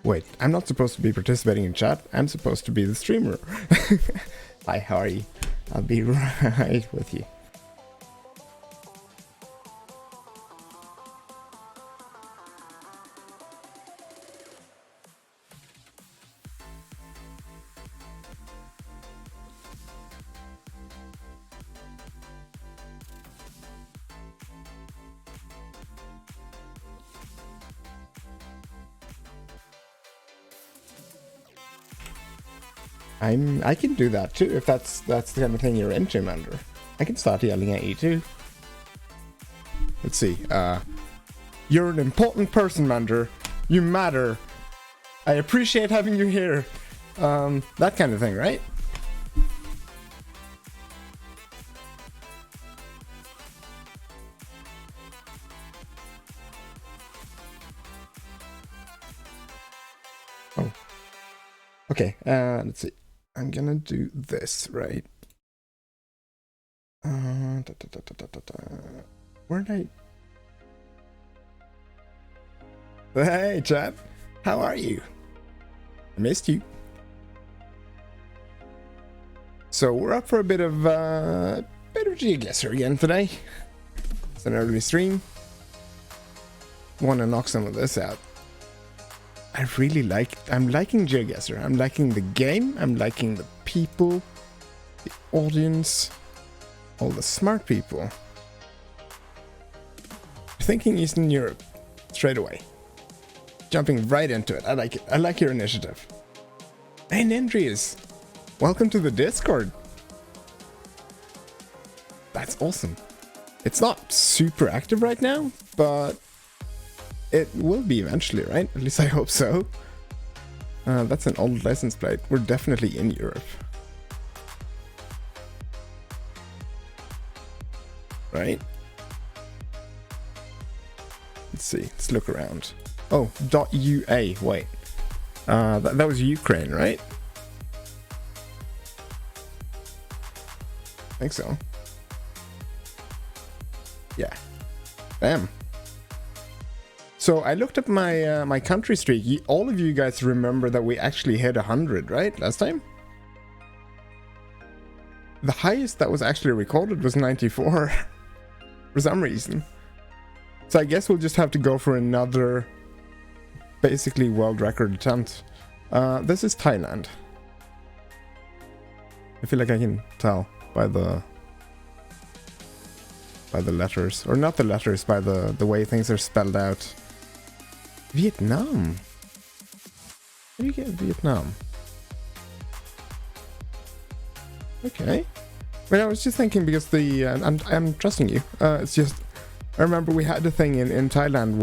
Wait, I'm not supposed to be participating in chat. I'm supposed to be the streamer. Hi, how are you? I'll be right with you. I can do that too, if that's the kind of thing you're into, Mander. I can start yelling at you too. Let's see. You're an important person, Mander. You matter. I appreciate having you here. That kind of thing, right? Oh. Okay, let's see. I'm gonna do this, right? Where'd I... Hey, chat. How are you? I missed you. So we're up for a bit of GeoGuessr again today. It's an early stream. Want to knock some of this out. I'm liking GeoGuessr. I'm liking the game. I'm liking the people, the audience, all the smart people. Thinking Eastern Europe straight away. Jumping right into it. I like it. I like your initiative. Hey, Nendrius. Welcome to the Discord. That's awesome. It's not super active right now, but it will be eventually, right? At least I hope so. That's an old license plate. We're definitely in Europe. Right? Let's see. Let's look around. Oh, .ua. Wait. That was Ukraine, right? I think so. Yeah. Damn. So I looked up my my country streak. All of you guys remember that we actually hit 100, right? Last time? The highest that was actually recorded was 94. For some reason. So I guess we'll just have to go for another basically world record attempt. This is Thailand. I feel like I can tell by the letters. Or not the letters, by the way things are spelled out. Vietnam. How do you get Vietnam? Okay. But I was just thinking because the I'm trusting you. It's just I remember we had a thing in Thailand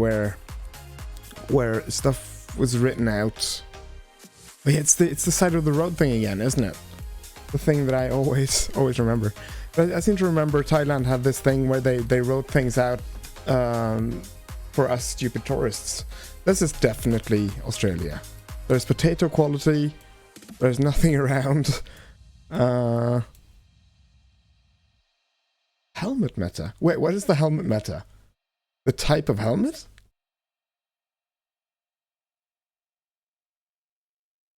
where stuff was written out. Oh yeah, it's the side of the road thing again, isn't it? The thing that I always remember. But I seem to remember Thailand had this thing where they wrote things out for us stupid tourists. This is definitely Australia. There's potato quality. There's nothing around. Helmet meta. Wait, what is the helmet meta? The type of helmet?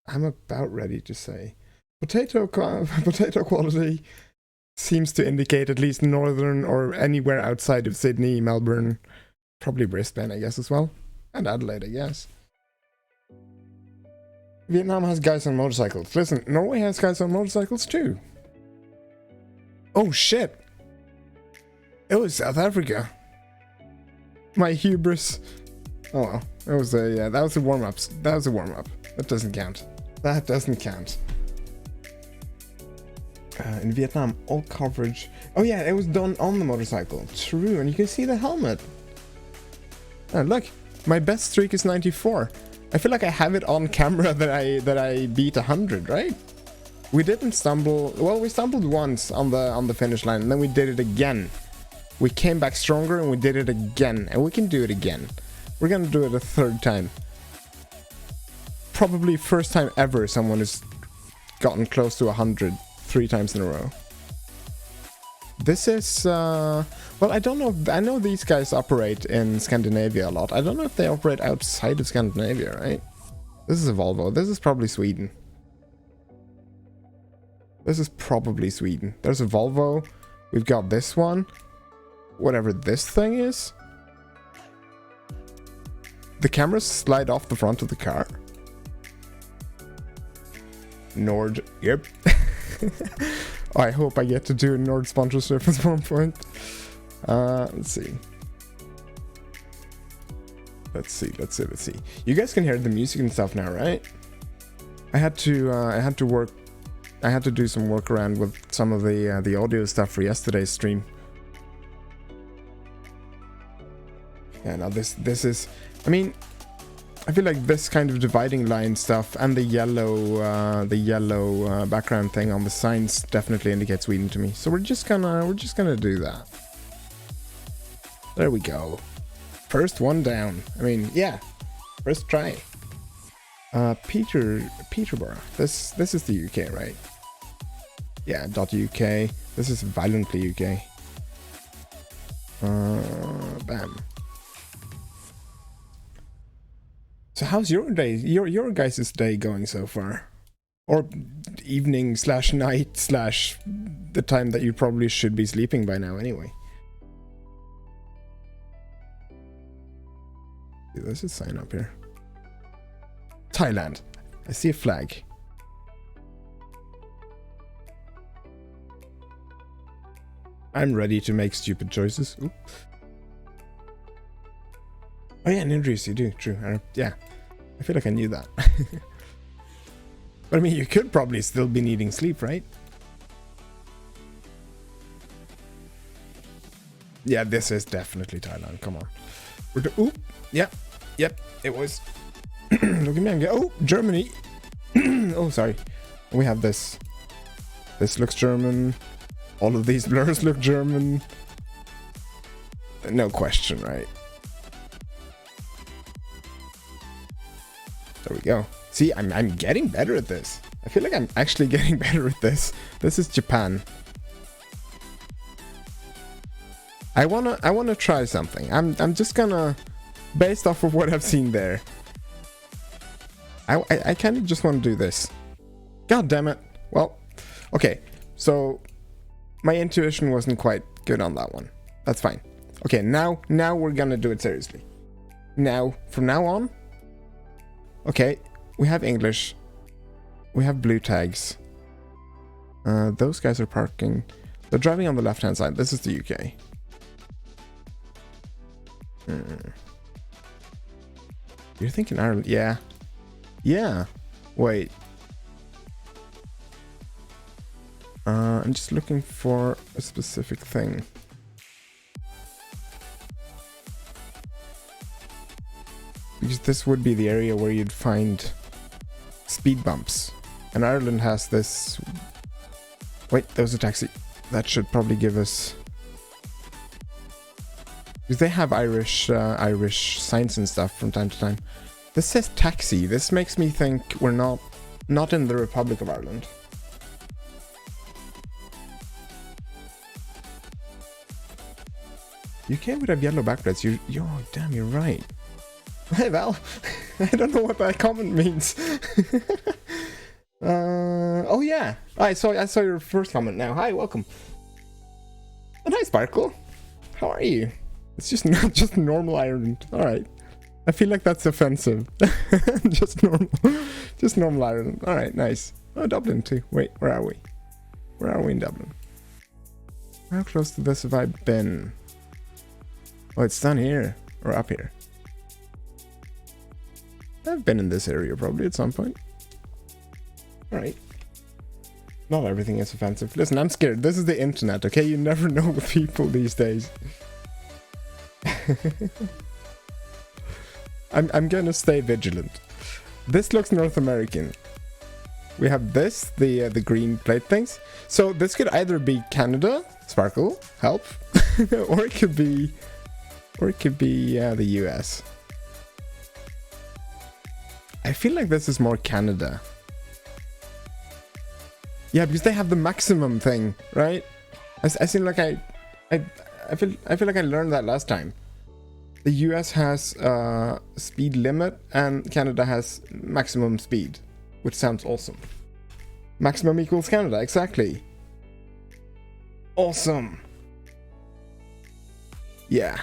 I'm about ready to say. Potato quality seems to indicate at least northern or anywhere outside of Sydney, Melbourne, probably Brisbane, I guess, as well. And Adelaide, I guess. Vietnam has guys on motorcycles. Listen, Norway has guys on motorcycles too. Oh shit! It was South Africa. My hubris. Oh well, that was a warm-up. That was a warm-up. That doesn't count. That doesn't count. In Vietnam, all coverage. Oh yeah, it was done on the motorcycle. True, and you can see the helmet. Oh, look, my best streak is 94. I feel like I have it on camera that I beat 100, right? We didn't stumble. Well, we stumbled once on the finish line, and then we did it again. We came back stronger, and we did it again, and we can do it again. We're gonna do it a third time. Probably first time ever someone has gotten close to 100 3 times in a row. This is well, I don't know. I know these guys operate in Scandinavia a lot. I don't know if they operate outside of Scandinavia, right? This is a Volvo. This is probably Sweden. This is probably Sweden. There's a Volvo. We've got this one. Whatever this thing is. The cameras slide off the front of the car. Nord. Yep. I hope I get to do a Nord sponsorship at one point. Let's see. Let's see. You guys can hear the music and stuff now, right? I had to do some work around with some of the audio stuff for yesterday's stream. Yeah, now this is, I mean, I feel like this kind of dividing line stuff and the yellow background thing on the signs definitely indicates Sweden to me. So we're just gonna do that. There we go. First one down. I mean, yeah, first try. Peterborough. This is the UK, right? Yeah, .uk. This is violently UK. Bam. So how's your day? Your guys' day going so far? Or evening / night / the time that you probably should be sleeping by now anyway. There's a sign up here. Thailand. I see a flag. I'm ready to make stupid choices. Ooh. Oh yeah, ninjas, you do. True. Yeah. I feel like I knew that. But I mean, you could probably still be needing sleep, right? Yeah, this is definitely Thailand. Come on. Oop. Yep, it was. Look at me, I'm getting. Oh, Germany. Oh, sorry. We have this. This looks German. All of these blurs look German. No question, right? There we go. See, I'm getting better at this. I feel like I'm actually getting better at this. This is Japan. I wanna try something. I'm just gonna, based off of what I've seen there. I kind of just want to do this. God damn it. Well, okay. So my intuition wasn't quite good on that one. That's fine. Okay, now we're gonna do it seriously. Now, from now on. Okay, we have English. We have blue tags. Those guys are parking. They're driving on the left-hand side. This is the UK. You're thinking Ireland? Yeah. Yeah. Wait. I'm just looking for a specific thing. Because this would be the area where you'd find speed bumps. And Ireland has this... Wait, there was a taxi. That should probably give us... Because they have Irish signs and stuff from time to time. This says taxi. This makes me think we're not in the Republic of Ireland. UK would have yellow backplates. Oh, damn, you're right. Hey, Val. I don't know what that comment means. Oh yeah. I saw your first comment now. Hi, welcome. And hi, Sparkle. How are you? It's just not just normal Ireland. All right. I feel like that's offensive. just normal Ireland. All right, nice. Oh, Dublin too. Wait, where are we? Where are we in Dublin? How close to this have I been? Oh, it's down here or up here. I've been in this area probably at some point. Alright. Not everything is offensive. Listen, I'm scared. This is the internet, okay? You never know with people these days. I'm gonna stay vigilant. This looks North American. We have this, the green plate things. So this could either be Canada, Sparkle, help, or it could be the US. I feel like this is more Canada. Yeah, because they have the maximum thing, right? I seem like I feel like I learned that last time. The US has speed limit and Canada has maximum speed, which sounds awesome. Maximum equals Canada, exactly. Awesome. Yeah.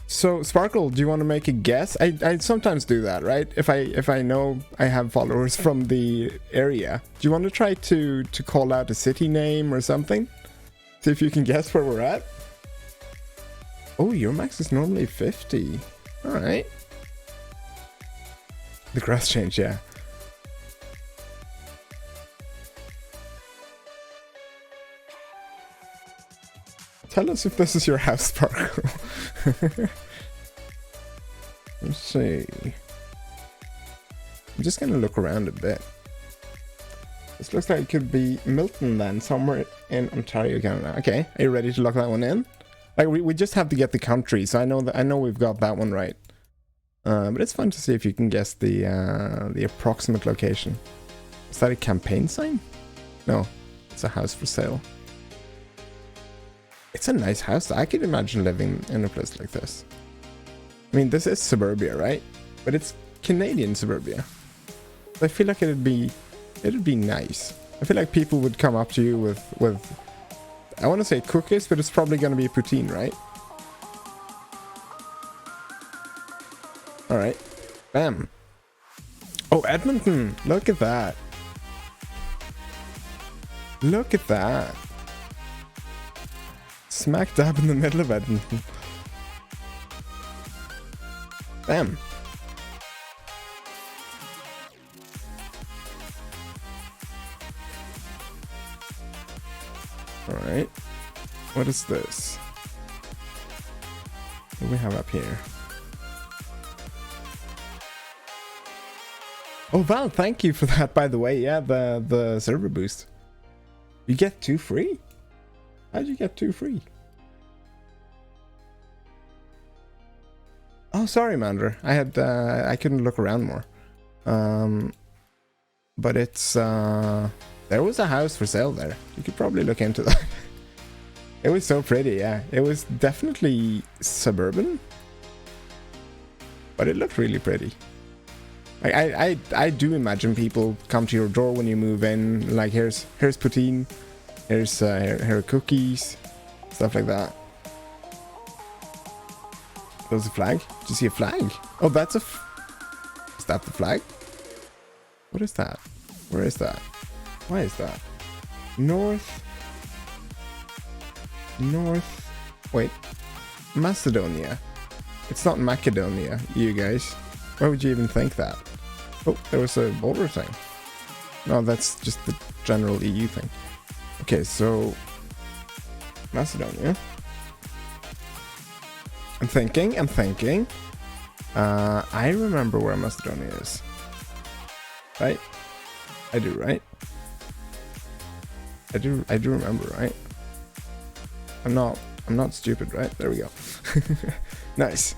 So Sparkle, do you want to make a guess? I sometimes do that, right? If I know I have followers from the area, do you want to try to call out a city name or something? See if you can guess where we're at. Oh, your max is normally 50. All right. The grass change, yeah. Tell us if this is your house, Sparkle. Let's see. I'm just gonna look around a bit. This looks like it could be Milton then, somewhere in Ontario, Canada. Okay, are you ready to lock that one in? Like we just have to get the country, so I know we've got that one right. But it's fun to see if you can guess the approximate location. Is that a campaign sign? No, it's a house for sale. It's a nice house. I could imagine living in a place like this. I mean, this is suburbia, right? But it's Canadian suburbia. I feel like it'd be nice. I feel like people would come up to you with I want to say cookies, but it's probably going to be poutine, right? All right. Bam. Oh, Edmonton. Look at that. Look at that. Smack dab in the middle of Edmonton. Bam. Alright. What is this? What do we have up here? Oh, Val, thank you for that, by the way. Yeah, the server boost. You get 2 free? How'd you get 2 free? Oh, sorry, Mander. I couldn't look around more. But it's there was a house for sale there. You could probably look into that. It was so pretty, yeah. It was definitely suburban, but it looked really pretty. Like I do imagine people come to your door when you move in. Like here's poutine, here are cookies, stuff like that. There's a flag. Did you see a flag? Oh, that's a. Is that the flag? What is that? Where is that? Why is that? North. Wait. Macedonia. It's not Macedonia, you guys. Why would you even think that? Oh, there was a border thing. No, that's just the general EU thing. Okay, so Macedonia. I'm thinking. I remember where Macedonia is. Right? I do, right? I do remember, right? I'm not stupid, right? There we go. Nice.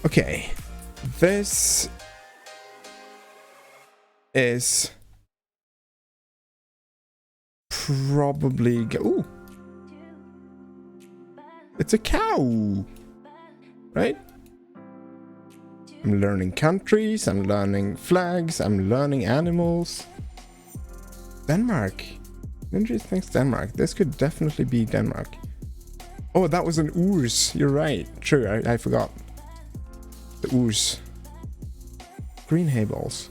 Okay. This is probably ooh. It's a cow. Right? I'm learning countries, I'm learning flags, I'm learning animals. Denmark. Ninjas thinks Denmark. This could definitely be Denmark. Oh, that was an ours. You're right. True, I forgot. The ours. Green hay balls.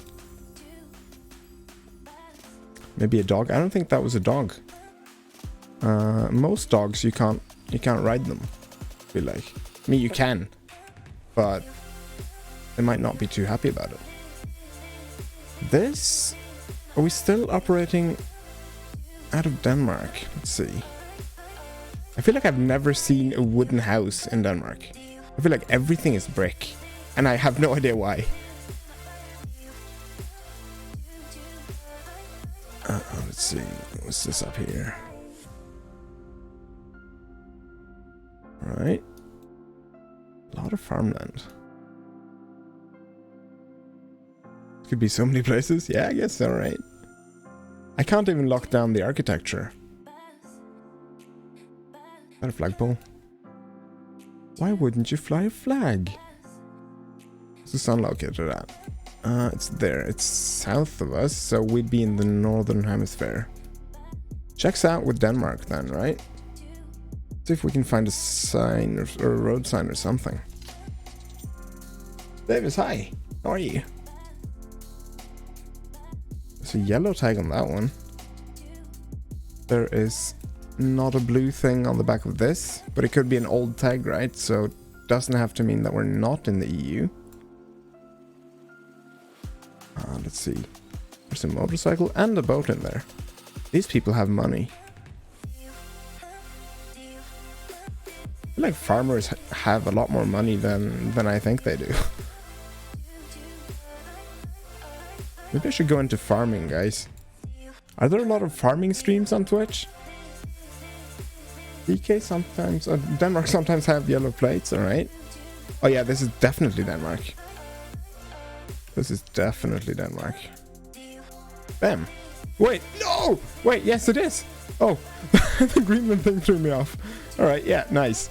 Maybe a dog? I don't think that was a dog. Most dogs you can't ride them. I feel like. I mean, you can, but they might not be too happy about it. This... Are we still operating out of Denmark? Let's see. I feel like I've never seen a wooden house in Denmark. I feel like everything is brick, and I have no idea why. Let's see. What's this up here? Alright. A lot of farmland. Could be so many places. Yeah, I guess alright. I can't even lock down the architecture. that a flagpole? Why wouldn't you fly a flag? Where's the sun located at? It's there. It's south of us, so we'd be in the northern hemisphere. Checks out with Denmark then, right? See if we can find a sign or a road sign or something. Davis, hi. How are you? There's a yellow tag on that one. There is not a blue thing on the back of this, but it could be an old tag, right? So it doesn't have to mean that we're not in the EU. Let's see. There's a motorcycle and a boat in there. These people have money. I feel like farmers have a lot more money than I think they do. Maybe I should go into farming, guys. Are there a lot of farming streams on Twitch? DK sometimes, Denmark sometimes have yellow plates, alright. Oh yeah, this is definitely Denmark. This is definitely Denmark. Bam. Wait, no! Wait, yes it is! Oh, the Greenland thing threw me off. Alright, yeah, nice.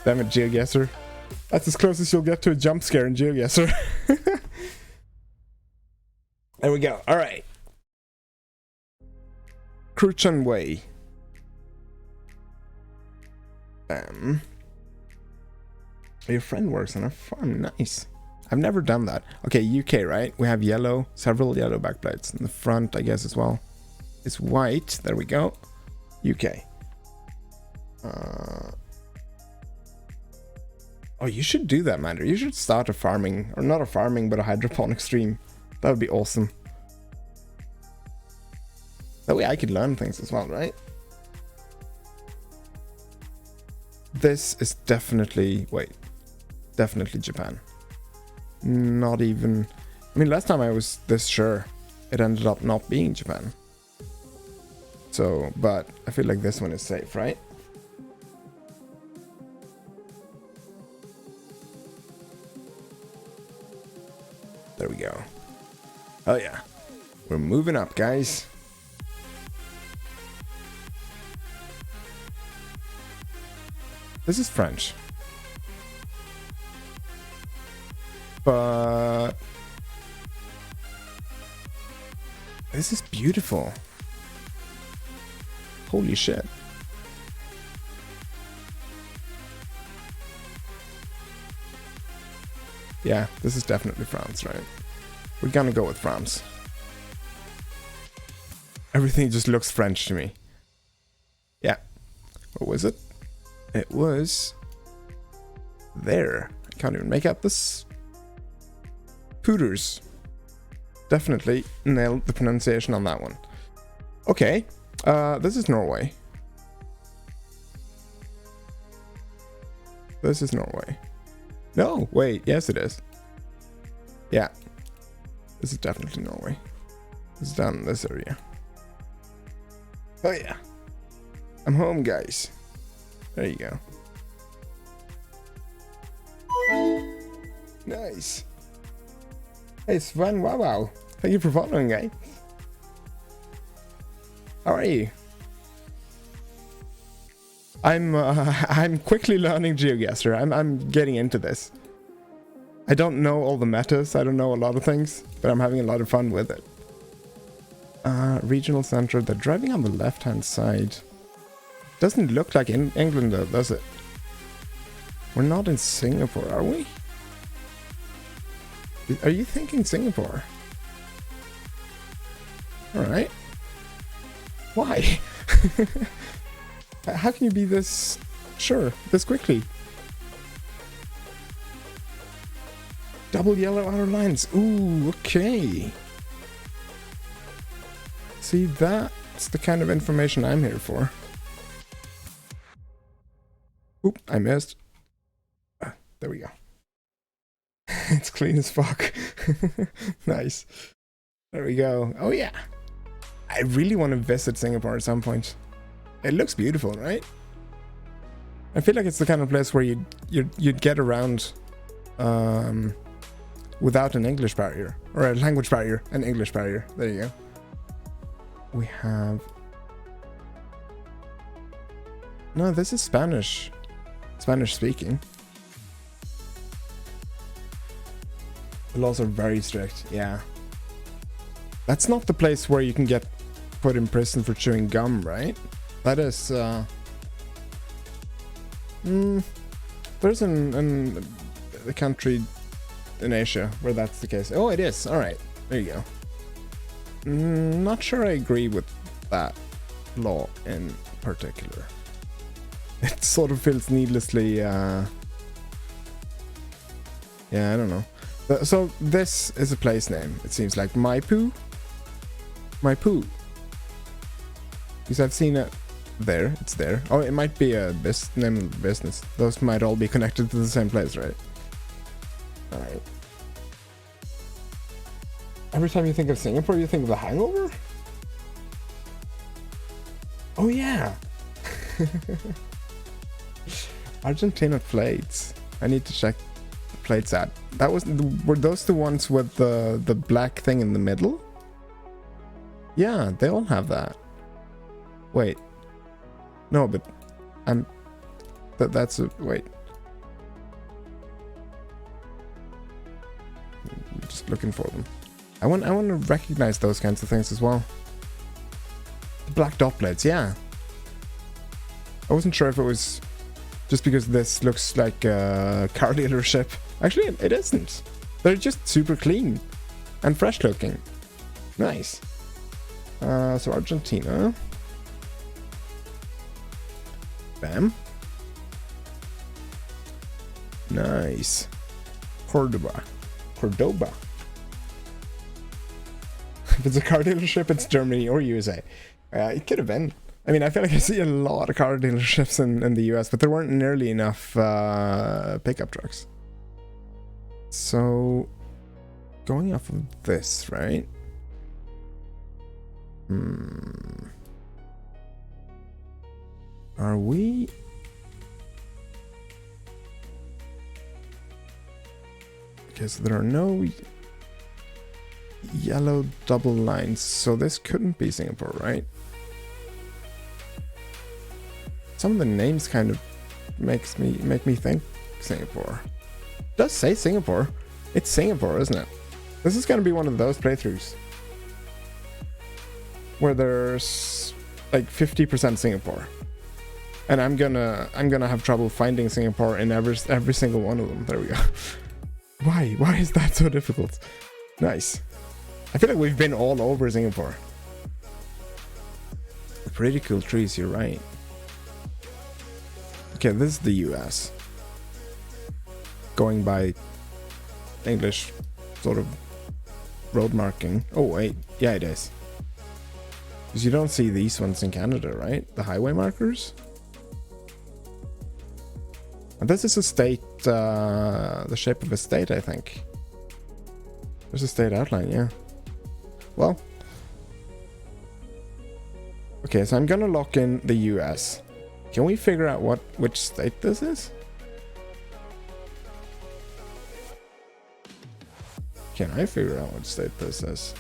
Damn it, GeoGuessr. That's as close as you'll get to a jump scare in GeoGuessr. There we go, alright. Cruchan Way. Your friend works on a farm, nice. I've never done that. Okay, UK, right? We have yellow, several yellow backplates. In the front, I guess, as well. It's white. There we go. UK. Oh, you should do that, man. You should start a farming, or not a farming, but a hydroponic stream. That would be awesome. That way I could learn things as well, right? This is definitely, wait, definitely Japan. Not even, I mean, last time I was this sure, it ended up not being Japan. So, but I feel like this one is safe, right? There we go. Oh yeah. We're moving up, guys. This is French. But this is beautiful. Holy shit. Yeah, this is definitely France, right? We're gonna go with France. Everything just looks French to me. Yeah. What was it? It was there. I can't even make out this. Pooters. Definitely nailed the pronunciation on that one. Okay, this is Norway. This is Norway. No, wait, yes it is. Yeah, this is definitely Norway. It's down in this area. Oh yeah, I'm home, guys. There you go. Nice. Hey Sven, wow. Thank you for following, guys. How are you? I'm quickly learning GeoGuessr. I'm getting into this. I don't know all the metas, I don't know a lot of things, but I'm having a lot of fun with it. Regional center, they're driving on the left-hand side. Doesn't look like in England though, does it? We're not in Singapore, are we? Are you thinking Singapore? Alright. Why? How can you be this sure, this quickly? Double yellow outer lines. Ooh, okay. See, that's the kind of information I'm here for. Oop, I missed. There we go. It's clean as fuck. Nice. There we go. Oh yeah. I really want to visit Singapore at some point. It looks beautiful, right? I feel like it's the kind of place where you'd get around without an English barrier. Or a language barrier, an English barrier. There you go. We have No, this is Spanish. Spanish speaking. The laws are very strict, yeah. That's not the place where you can get put in prison for chewing gum, right? That is, there's a country in Asia where that's the case. Oh, it is. All right. There you go. Not sure I agree with that law in particular. It sort of feels needlessly, yeah, I don't know. So this is a place name. It seems like Maipu. Maipu. Because I've seen it there. It's there. Oh, it might be a name of business. Those might all be connected to the same place, right? Alright. Every time you think of Singapore, you think of The Hangover? Oh, yeah. Argentina plates. I need to check the plates out. That was were those the ones with the black thing in the middle? Yeah, they all have that. Wait. No, but that's a wait. I'm just looking for them. I want to recognize those kinds of things as well. The black dot plates, yeah. I wasn't sure if it was just because this looks like a car dealership. Actually, it isn't. They're just super clean and fresh looking. Nice. So Argentina. Bam. Nice. Cordoba. If it's a car dealership, it's Germany or USA. It could have been. I mean, I feel like I see a lot of car dealerships in the US, but there weren't nearly enough pickup trucks. So, going off of this, right? Are we... Okay, so there are no yellow double lines, so this couldn't be Singapore, right? Some of the names kind of make me think Singapore. It does say Singapore. It's Singapore, isn't it? This is gonna be one of those playthroughs where there's like 50% Singapore, and I'm gonna have trouble finding Singapore in every single one of them. There we go. Why is that so difficult? Nice. I feel like we've been all over Singapore. Pretty cool trees, you're right. Okay, this is the US. Going by English sort of road marking. Oh wait, yeah it is. Because you don't see these ones in Canada, right? The highway markers? And this is a state, the shape of a state, I think. There's a state outline, yeah. Well. Okay, so I'm gonna lock in the US. Can we figure out which state this is? Can I figure out what state this is?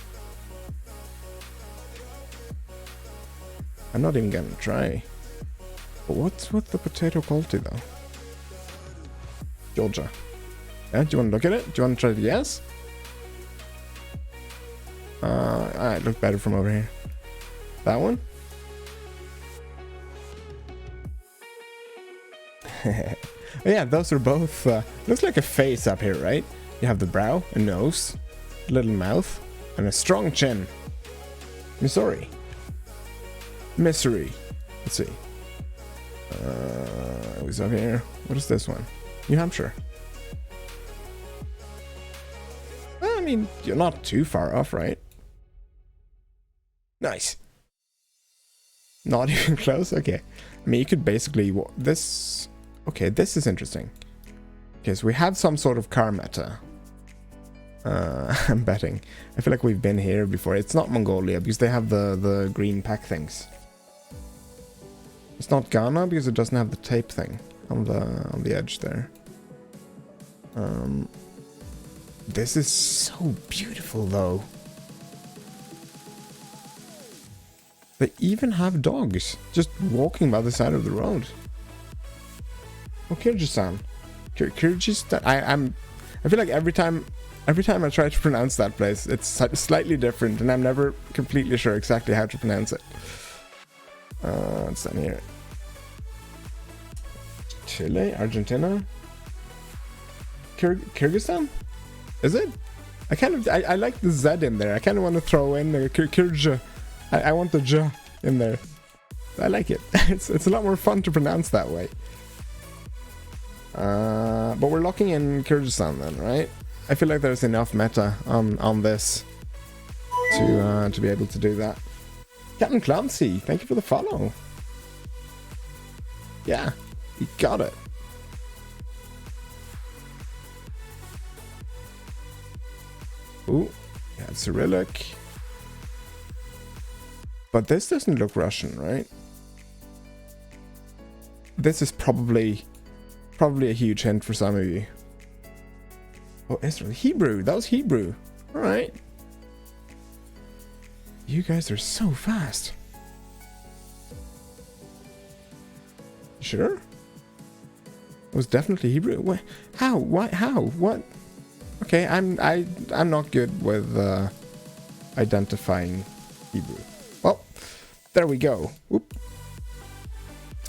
I'm not even gonna try. But what's with the potato quality though? Georgia. Yeah, do you want to look at it? Do you want to try to guess? It looked better from over here. That one? Yeah, those are both, looks like a face up here, right? You have the brow, a nose, a little mouth, and a strong chin. Missouri. Missouri. Let's see. It was up here. What is this one? New Hampshire. I mean, you're not too far off, right? Nice. Not even close? Okay. I mean, you could basically... this... Okay, this is interesting. Okay, so we have some sort of car meta. I'm betting. I feel like we've been here before. It's not Mongolia, because they have the green pack things. It's not Ghana, because it doesn't have the tape thing on the edge there. This is so beautiful, though. They even have dogs just walking by the side of the road. Oh, Kyrgyzstan. Kyrgyzstan. I feel like every time I try to pronounce that place, it's slightly different, and I'm never completely sure exactly how to pronounce it. What's down here? Chile, Argentina, Kyrgyzstan. Is it? I like the Z in there. I kind of want to throw in the Kyrgyz. I want the J in there. I like it. It's a lot more fun to pronounce that way. But we're locking in Kyrgyzstan then, right? I feel like there's enough meta on this to be able to do that. Captain Clancy, thank you for the follow. Yeah, you got it. Ooh, yeah, Cyrillic. But this doesn't look Russian, right? This is probably a huge hint for some of you. Oh, Israel. Hebrew. That was Hebrew. All right. You guys are so fast. Sure? It was definitely Hebrew. What? How? Why? How? What? Okay, I'm not good with identifying Hebrew. Well, there we go. Oop.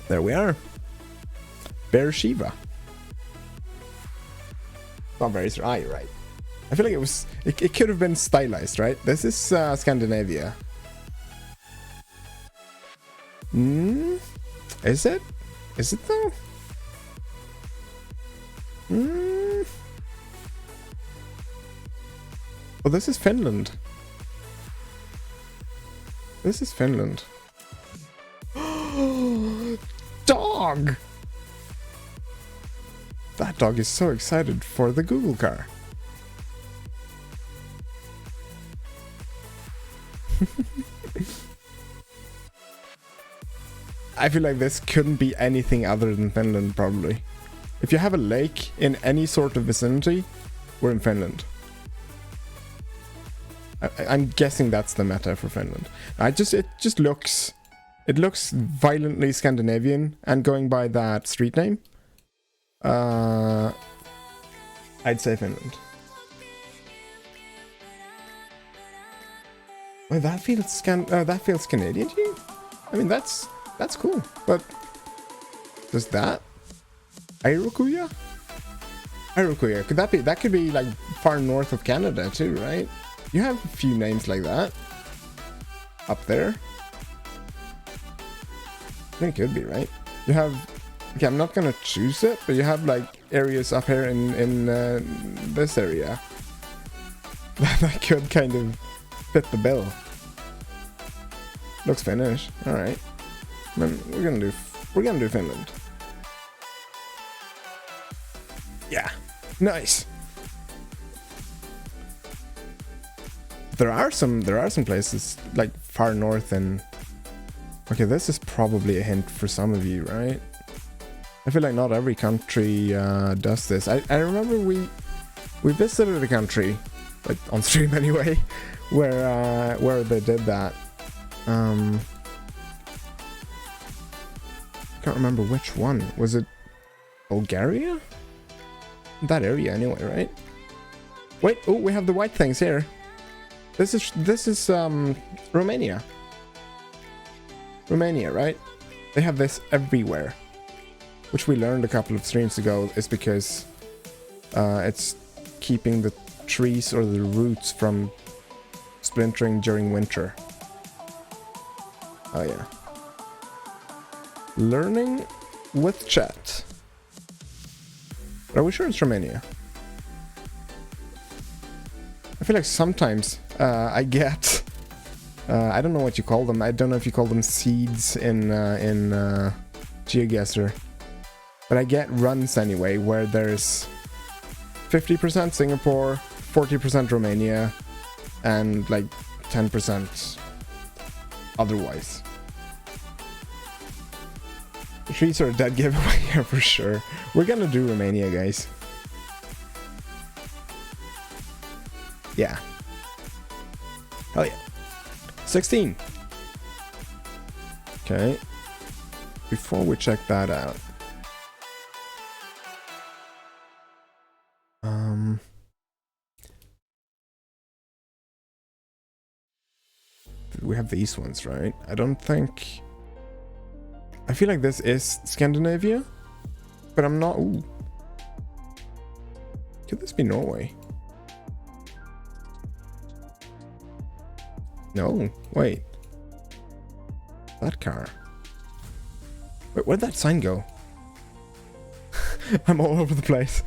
There we are. Beersheba. Not very sure. Ah, you're right. I feel like it could have been stylized, right? This is Scandinavia. Is it? Is it though? Oh, this is Finland. This is Finland. Dog! That dog is so excited for the Google car. I feel like this couldn't be anything other than Finland, probably. If you have a lake in any sort of vicinity, we're in Finland. I'm guessing that's the meta for Finland. It just looks violently Scandinavian, and going by that street name, I'd say Finland. Well, that feels Canadian to you? I mean, that's cool, but does that Iroquois? That could be like far north of Canada too, right? You have a few names like that up there. I think it could be, right? You have, okay, I'm not gonna choose it, but you have like areas up here in this area that could kind of fit the bill. Looks Finnish. All right. We're gonna do Finland. Yeah, nice. There are some places like far north and okay, this is probably a hint for some of you, right? I feel like not every country does this. I remember we visited a country, like on stream anyway, where they did that. Can't remember which one. Was it Bulgaria? That area anyway, right? Wait, oh, we have the white things here. This is Romania. Romania, right? They have this everywhere, which we learned a couple of streams ago is because it's keeping the trees or the roots from splintering during winter. Oh yeah. Learning with chat. Are we sure it's Romania? I feel like sometimes I get I don't know what you call them. I don't know if you call them seeds in GeoGuessr, but I get runs anyway where there's 50% Singapore, 40% Romania, and like 10% otherwise. The trees are a dead giveaway here for sure. We're gonna do Romania, guys. Yeah. Hell yeah. 16. Okay. Before we check that out, we have these ones, right? I don't think... I feel like this is Scandinavia, but I'm not... Ooh. Could this be Norway? No, wait. That car. Wait, where'd that sign go? I'm all over the place.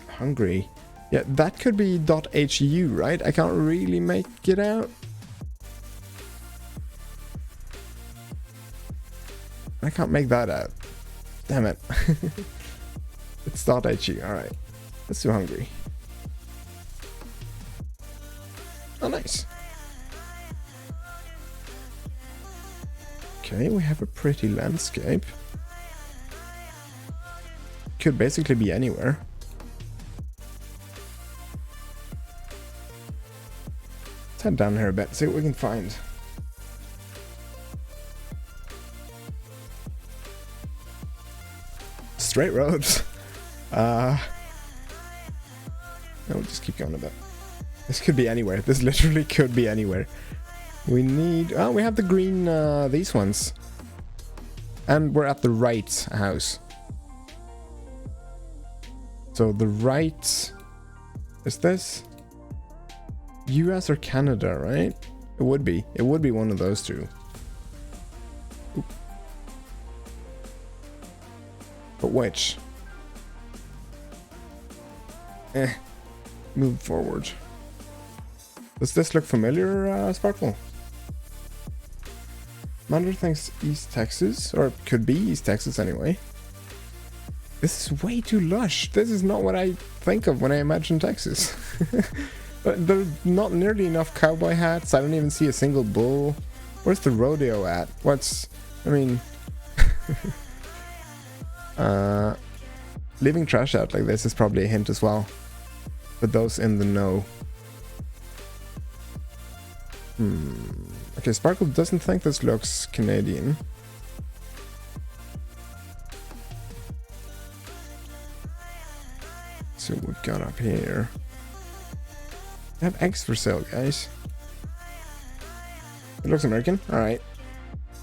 Hungary. Yeah, that could be .hu, right? I can't really make it out. I can't make that out. Damn it. It's .hu, alright. Let's do Hungary. Oh, nice. Okay, we have a pretty landscape. Could basically be anywhere. Let's head down here a bit, see what we can find. Straight roads. No, we'll just keep going a bit. This could be anywhere. This literally could be anywhere. We need... Oh, we have the green, these ones. And we're at the right house. So the right... Is this... US or Canada, right? It would be. It would be one of those two. Oop. But which? Move forward. Does this look familiar, Sparkle? Mander thinks East Texas, or it could be East Texas anyway. This is way too lush. This is not what I think of when I imagine Texas. There's not nearly enough cowboy hats. I don't even see a single bull. Where's the rodeo at? What's... I mean... leaving trash out like this is probably a hint as well. For those in the know. Okay, Sparkle doesn't think this looks Canadian. So what we've got up here. We have eggs for sale, guys. It looks American. All right.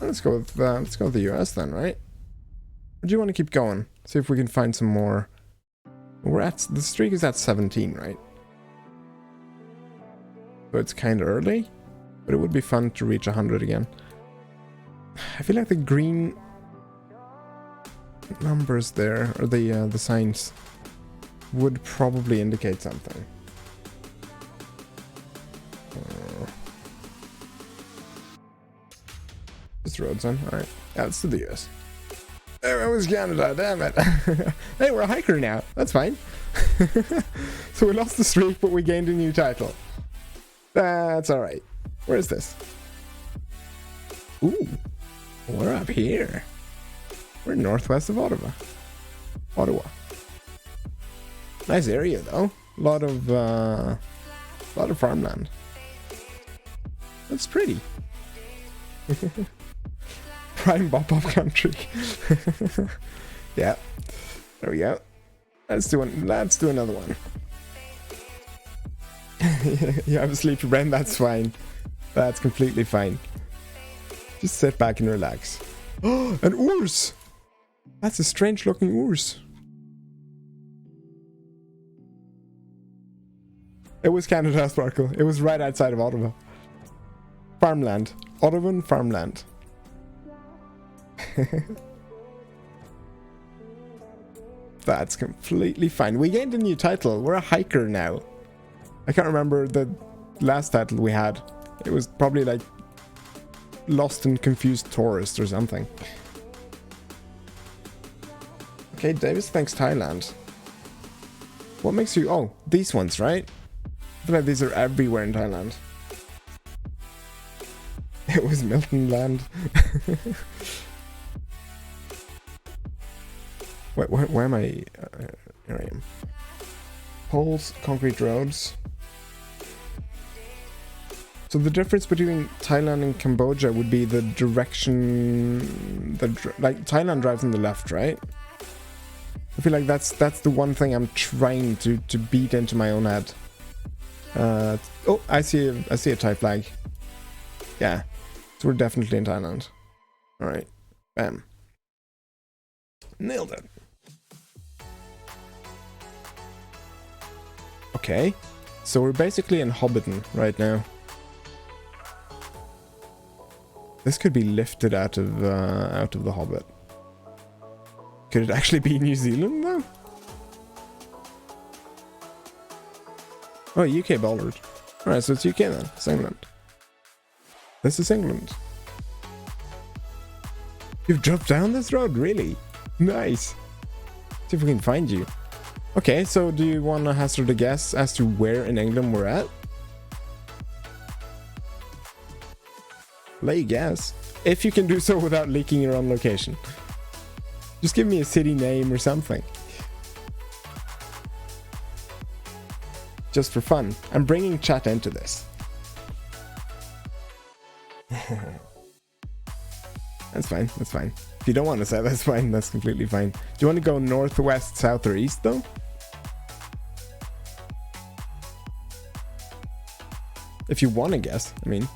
Let's go with the US then, right? Or do you want to keep going? See if we can find some more. We're at the streak is at 17, right? So it's kind of early, but it would be fun to reach 100 again. I feel like the green numbers there, or the signs, would probably indicate something. This road's on. Alright. Yeah, let's do the US. There it was Canada, damn it. Hey, we're a hiker now. That's fine. So we lost the streak, but we gained a new title. That's alright. Where is this? Ooh. We're up here. We're northwest of Ottawa. Nice area though. A lot of farmland. That's pretty. Prime bop-up country. Yeah. There we go. Let's do another one. You have a sleepy brain, that's fine. That's completely fine. Just sit back and relax. Oh, an ours! That's a strange looking ours. It was Canada, Sparkle. It was right outside of Ottawa. Farmland. Ottawan farmland. That's completely fine. We gained a new title. We're a hiker now. I can't remember the last title we had. It was probably like Lost and Confused Tourist or something. Okay, Davis thanks Thailand. What makes you... Oh, these ones, right? I feel like these are everywhere in Thailand. It was Milton Land. Wait, where am I? Here I am. Poles, concrete roads. So the difference between Thailand and Cambodia would be the direction. Like Thailand drives on the left, right? I feel like that's the one thing I'm trying to beat into my own head. Oh, I see a Thai flag. Yeah, so we're definitely in Thailand. All right, bam, nailed it. Okay, so we're basically in Hobbiton right now. This could be lifted out of the Hobbit. Could it actually be New Zealand though? Oh, UK bouldered. Alright, so it's UK then. It's England. This is England. You've dropped down this road? Really? Nice. See if we can find you. Okay, so do you want to hazard a guess as to where in England we're at? Let you guess. If you can do so without leaking your own location. Just give me a city name or something. Just for fun. I'm bringing chat into this. That's fine, that's fine. If you don't want to say, that's fine, that's completely fine. Do you want to go north, west, south, or east though? If you want to guess, I mean.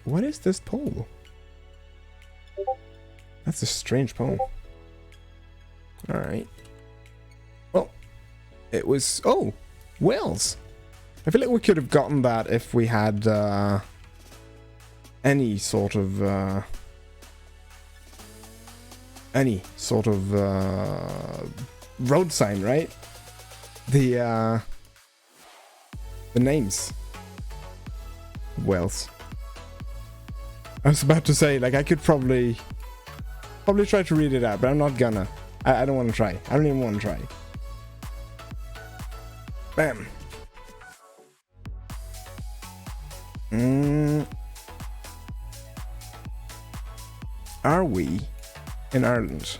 What is this pole? That's a strange pole. Alright. Well, it was... Oh! Wales! I feel like we could have gotten that if we had any sort of road sign, right? The names. Wales. I was about to say, like, I could probably try to read it out, but I'm not gonna. I don't want to try. I don't even want to try. Bam. Are we in Ireland?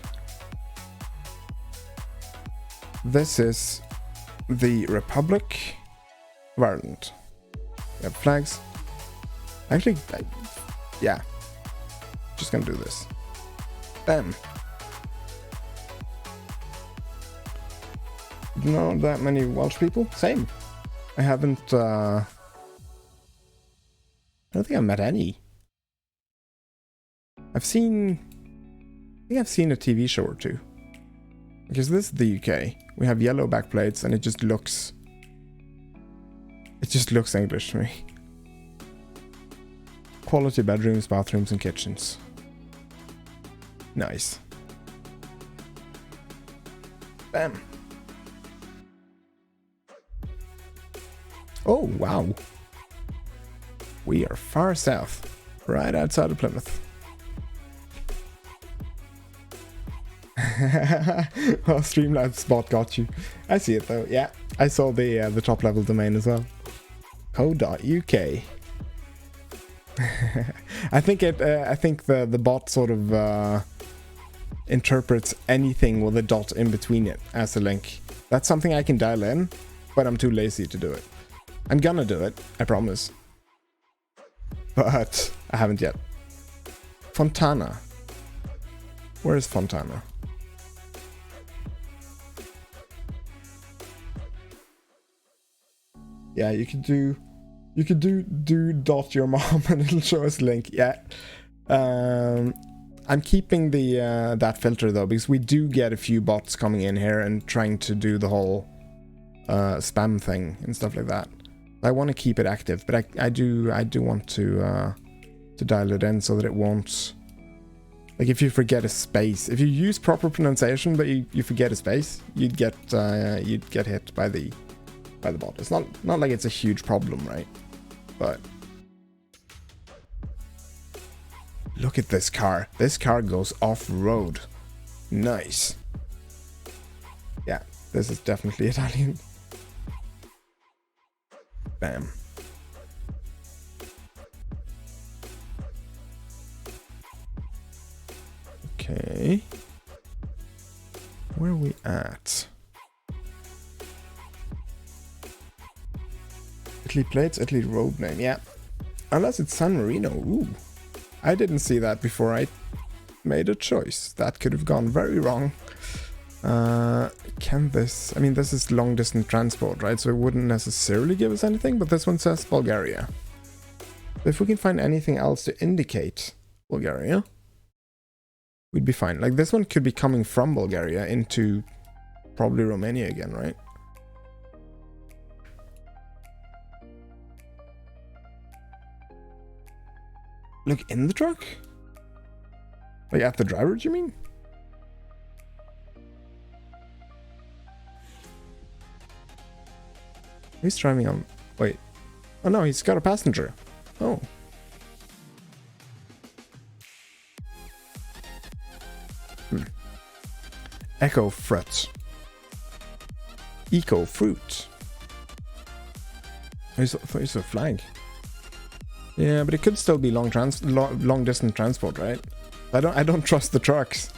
This is the Republic of Ireland. We have flags. Actually, yeah. Just gonna do this. Bam. Not that many Welsh people. Same. I haven't, I don't think I've met any. I think I've seen a TV show or two. Because this is the UK. We have yellow backplates and it just looks English to me. Quality bedrooms, bathrooms, and kitchens. Nice. Bam. Oh, wow. We are far south, right outside of Plymouth. Oh, Streamlabs spot got you. I see it though. Yeah, I saw the top level domain as well. co.uk. I think the bot sort of interprets anything with a dot in between it as a link. That's something I can dial in, but I'm too lazy to do it. I'm gonna do it, I promise. But I haven't yet. Fontana. Where is Fontana? Yeah, you could do dot your mom and it'll show us a link. Yeah. I'm keeping the that filter though, because we do get a few bots coming in here and trying to do the whole spam thing and stuff like that. I want to keep it active, but I do want to dial it in so that it won't, like, if you forget a space, if you use proper pronunciation but you forget a space, you'd get hit by the bot. It's not like it's a huge problem, right? But look at this car. This car goes off-road. Nice. Yeah, this is definitely Italian. Bam. Okay. Where are we at? Italy plates, Italy road name. Yeah. Unless it's San Marino. Ooh. I didn't see that before I made a choice. That could have gone very wrong. Can this... I mean, this is long-distance transport, right? So it wouldn't necessarily give us anything, but this one says Bulgaria. If we can find anything else to indicate Bulgaria, we'd be fine. Like, this one could be coming from Bulgaria into probably Romania again, right? Look in the truck? Like, at the driver, do you mean? He's driving on... Wait. Oh no, he's got a passenger. Oh. Echo fruit. Eco fruit. I thought you saw a flag. Yeah, but it could still be long distance transport, right? I don't trust the trucks,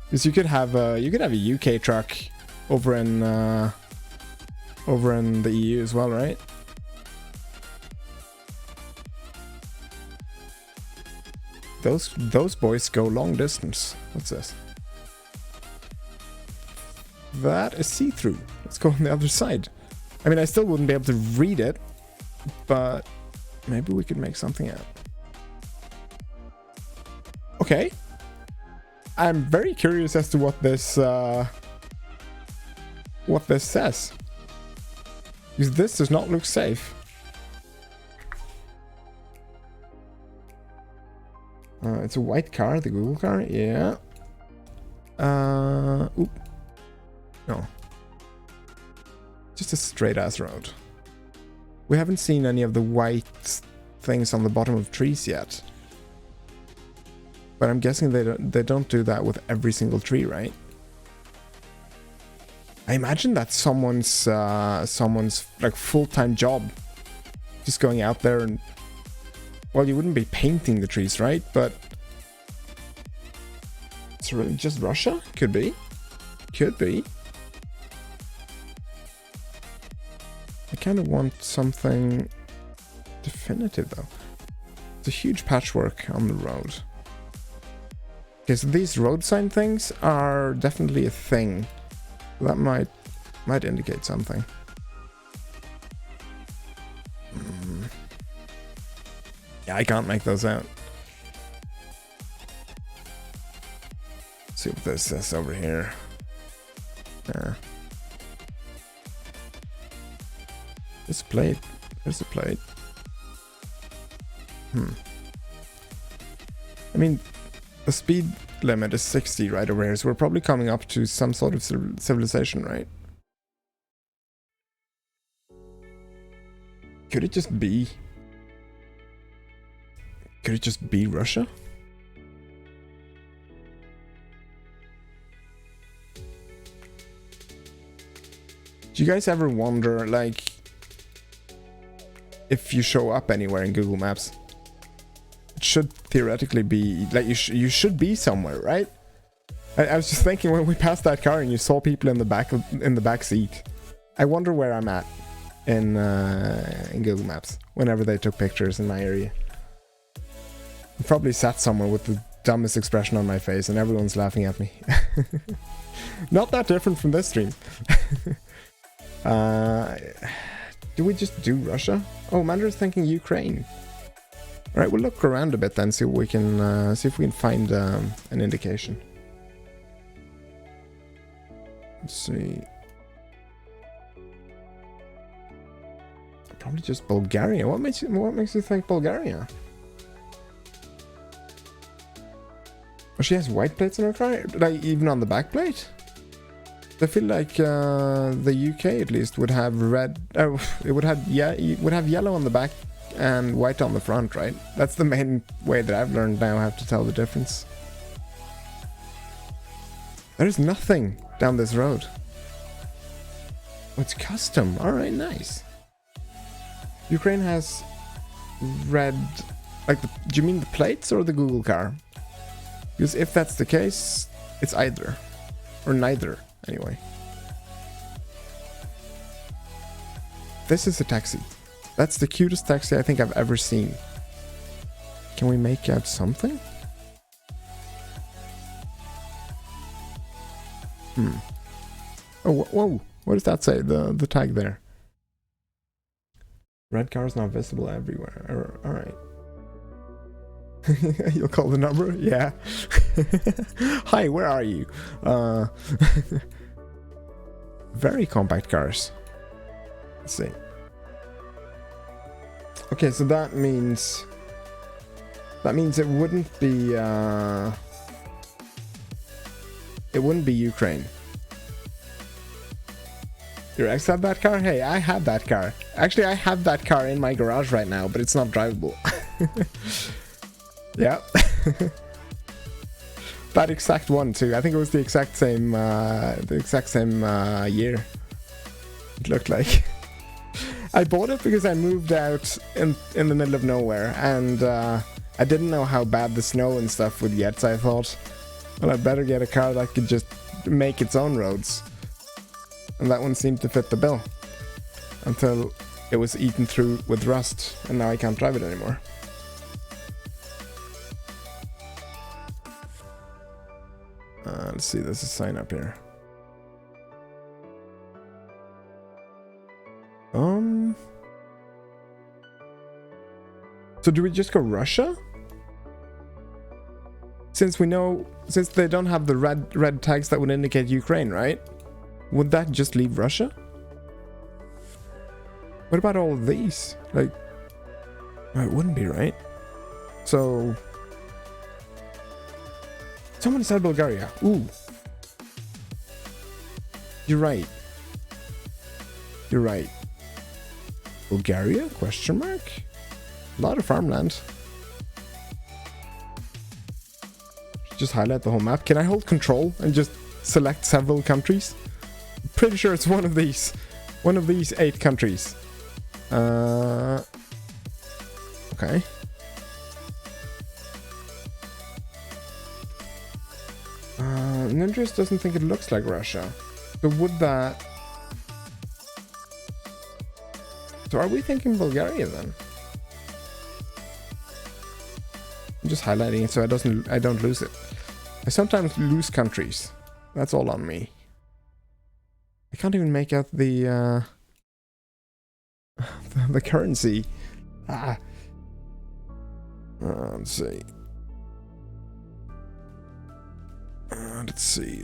because you could have a UK truck over in the EU as well, right? Those boys go long distance. What's this? That is see-through. Let's go on the other side. I mean, I still wouldn't be able to read it, but maybe we could make something out. Okay. I'm very curious as to what this says. Because this does not look safe. It's a white car, the Google car, yeah. Oop. No. Just a straight ass road. We haven't seen any of the white things on the bottom of trees yet. But I'm guessing they don't do that with every single tree, right? I imagine that's someone's like full-time job. Just going out there and... Well, you wouldn't be painting the trees, right? But... It's really just Russia? Could be. Could be. I kind of want something definitive, though. It's a huge patchwork on the road. Okay, so these road sign things are definitely a thing. That might indicate something. Yeah, I can't make those out. Let's see what this says over here. Yeah. There's a plate. There's a plate. I mean, the speed limit is 60 right over here, so we're probably coming up to some sort of civilization, right? Could it just be... Could it just be Russia? Do you guys ever wonder, like, if you show up anywhere in Google Maps, it should theoretically be, like, you should be somewhere, right? I was just thinking when we passed that car and you saw people in the back seat. I wonder where I'm at in Google Maps whenever they took pictures in my area. I probably sat somewhere with the dumbest expression on my face and everyone's laughing at me. Not that different from this stream. Do we just do Russia? Oh, Mandar's thinking Ukraine. Alright, we'll look around a bit then, see what we can see if we can find an indication. Let's see. Probably just Bulgaria. What makes you think Bulgaria? Oh, she has white plates on her car? Like, even on the back plate? I feel like the UK at least would have red. Oh, it would have yellow on the back and white on the front, right? That's the main way that I've learned now how to tell the difference. There's nothing down this road. Oh, it's custom. All right, nice. Ukraine has red. Like, do you mean the plates or the Google car? Because if that's the case, it's either or neither. Anyway, this is a taxi. That's the cutest taxi I think I've ever seen. Can we make out something? Oh, whoa. What does that say? The tag there. Red car is not visible everywhere. Alright. You'll call the number? Yeah. Hi, where are you? Very compact cars. Let's see. Okay, so that means it wouldn't be Ukraine. Your ex had that car? Hey, I have that car. Actually, I have that car in my garage right now, but it's not drivable. Yeah. That exact one too. I think it was the exact same year. It looked like. I bought it because I moved out in the middle of nowhere, and I didn't know how bad the snow and stuff would get, so I thought, well, I'd better get a car that could just make its own roads. And that one seemed to fit the bill. Until it was eaten through with rust, and now I can't drive it anymore. Let's see, there's a sign up here. So do we just go Russia? Since they don't have the red tags that would indicate Ukraine, right? Would that just leave Russia? What about all of these? Like, oh, it wouldn't be, right? So, someone said Bulgaria. Ooh. You're right. You're right. Bulgaria? Question mark? A lot of farmland. Just highlight the whole map. Can I hold control and just select several countries? Pretty sure it's one of these 8 countries. Okay. Ninjas doesn't think it looks like Russia. So would that... So are we thinking Bulgaria then? I'm just highlighting it so I don't lose it. I sometimes lose countries. That's all on me. I can't even make out the the currency. Let's see.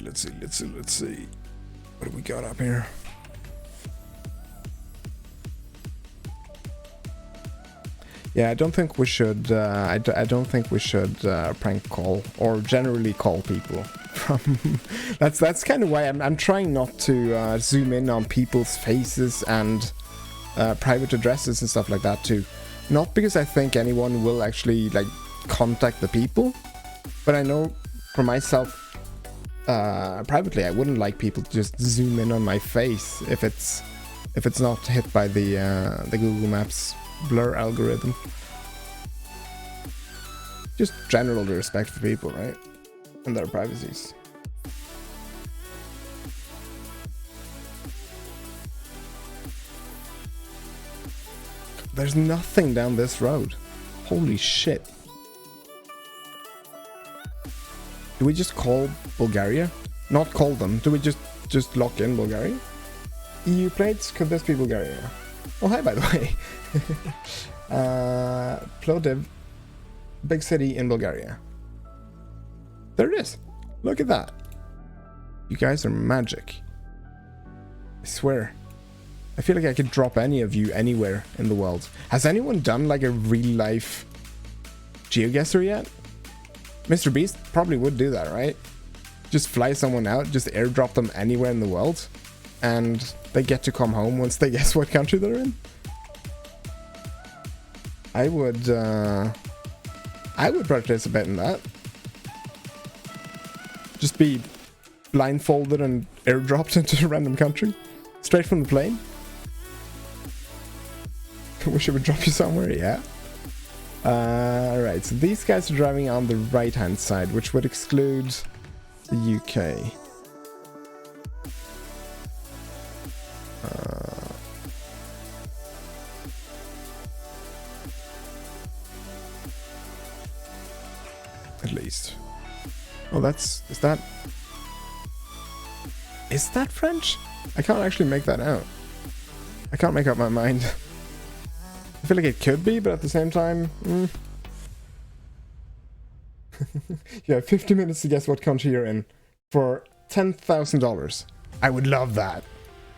Let's see. What do we got up here? Yeah, I don't think we should. I don't think we should prank call or generally call people. From that's kind of why I'm trying not to zoom in on people's faces and private addresses and stuff like that too. Not because I think anyone will actually like contact the people, but I know for myself privately I wouldn't like people to just zoom in on my face if it's not hit by the Google Maps blur algorithm. Just general respect for people, right? And their privacies. There's nothing down this road. Holy shit. Do we just call Bulgaria? Not call them. Do we just lock in Bulgaria? EU plates? Could this be Bulgaria? Oh, hi, by the way. Plovdiv, big city in Bulgaria. There it is. Look at that. You guys are magic. I swear. I feel like I could drop any of you anywhere in the world. Has anyone done like a real life GeoGuessr yet? Mr. Beast probably would do that, right? Just fly someone out, just airdrop them anywhere in the world, and they get to come home once they guess what country they're in. I would participate in that. Just be blindfolded and airdropped into a random country, straight from the plane. Wish I would drop you somewhere, yeah. Alright, so these guys are driving on the right hand side, which would exclude the UK. At least. Oh, is that... Is that French? I can't actually make that out. I can't make up my mind. I feel like it could be, but at the same time... Yeah, 50 minutes to guess what country you're in for $10,000. I would love that.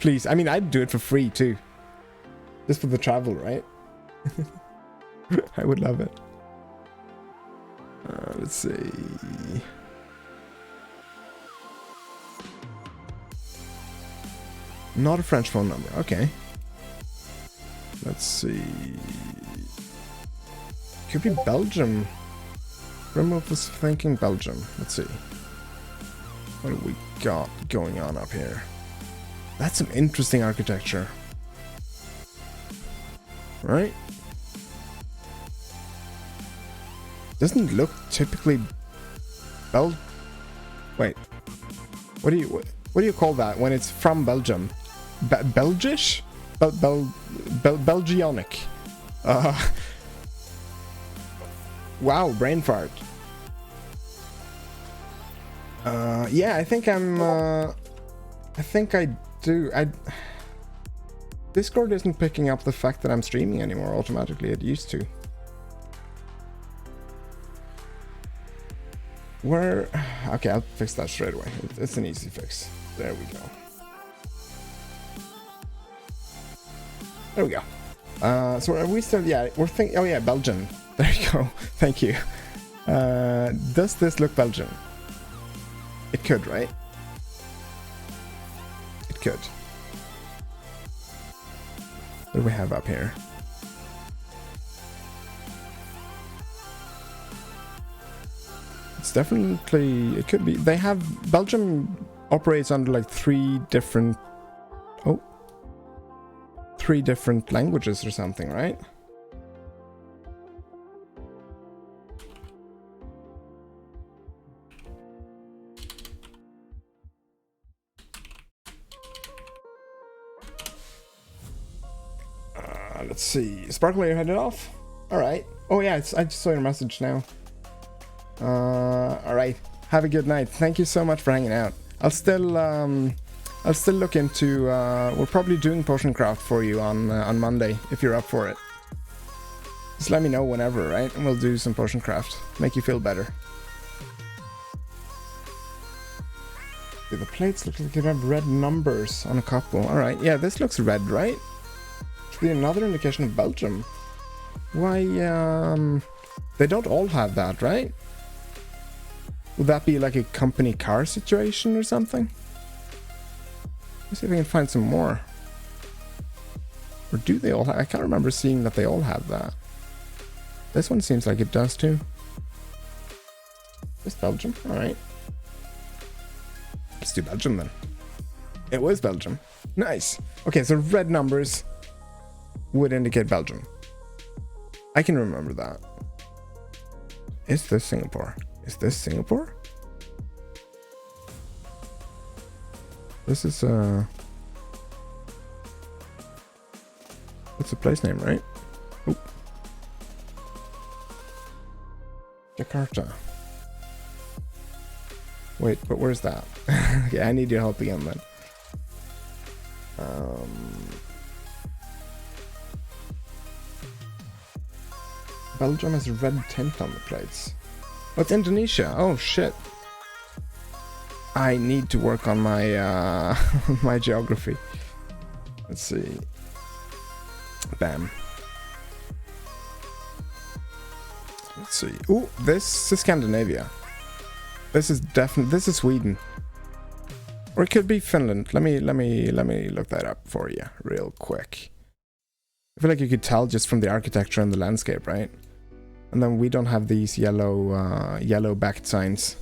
Please. I mean, I'd do it for free too. Just for the travel, right? I would love it. Let's see. Not a French phone number. Okay. Let's see. Could be Belgium. Remove was thinking Belgium. Let's see. What do we got going on up here? That's some interesting architecture. Right? Doesn't look typically Wait. What do you call that when it's from Belgium? Belgish? Belgionic. Wow, brain fart. Yeah, I think I think I do. Discord isn't picking up the fact that I'm streaming anymore automatically. It used to. Okay, I'll fix that straight away. It's an easy fix. There we go. There we go. So are we still... Yeah, we're thinking... Oh yeah, Belgian. There you go. Thank you. Does this look Belgian? It could, right? It could. What do we have up here? It's definitely... It could be... They have... Belgium operates under like three different languages or something, right? Let's see. Sparkler, you're headed off? Alright. Oh yeah, I just saw your message now. Alright. Have a good night. Thank you so much for hanging out. I'll still look into... we're probably doing potion craft for you on Monday, if you're up for it. Just let me know whenever, right? And we'll do some potion craft. Make you feel better. The plates look like they have red numbers on a couple. Alright, yeah, this looks red, right? Should be another indication of Belgium. Why, they don't all have that, right? Would that be like a company car situation or something? Let's see if we can find some more. Or do they all have... I can't remember seeing that they all have that. This one seems like it does too. Just Belgium? Alright. Let's do Belgium then. It was Belgium. Nice. Okay, so red numbers would indicate Belgium. I can remember that. Is this Singapore? Is this Singapore? This is what's the place name, right? Oop. Jakarta. Wait, but where's that? Okay, I need your help again then. Belgium has red tint on the plates. Oh, it's Indonesia. Oh shit. I need to work on my my geography. Let's see. Bam. Let's see. Ooh, this is Scandinavia. This is definitely... This is Sweden. Or it could be Finland. Let me look that up for you real quick. I feel like you could tell just from the architecture and the landscape, right? And then we don't have these yellow backed signs.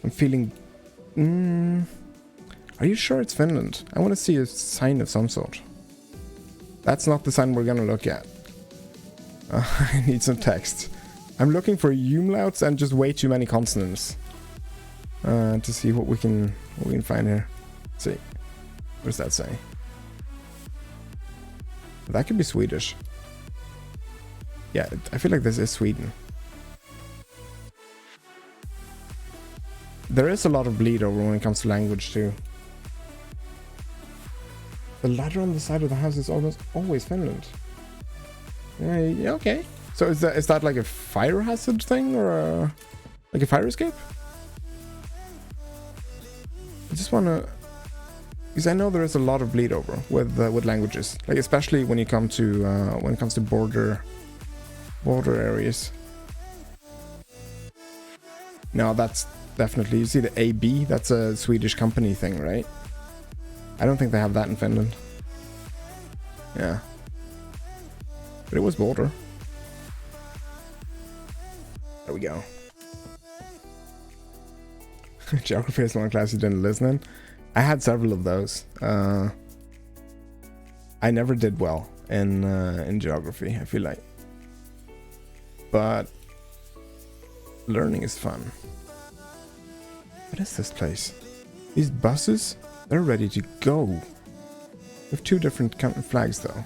I'm feeling... Are you sure it's Finland? I want to see a sign of some sort. That's not the sign we're gonna look at. I need some text. I'm looking for umlauts and just way too many consonants. To see what we can find here. Let's see. What does that say? That could be Swedish. Yeah, I feel like this is Sweden. there is a lot of bleed over when it comes to language too. The ladder on the side of the house is almost always Finland. Yeah, okay. So is that like a fire hazard thing or like a fire escape? I just wanna, because I know there is a lot of bleed over with languages, like especially when you come to when it comes to border areas. No, that's definitely, you see the AB, that's a Swedish company thing, right? I don't think they have that in Finland. Yeah. But it was border. There we go. Geography is one class you didn't listen in. I had several of those. I never did well in geography, I feel like. But learning is fun. What is this place? These buses? They're ready to go. We have two different flags though.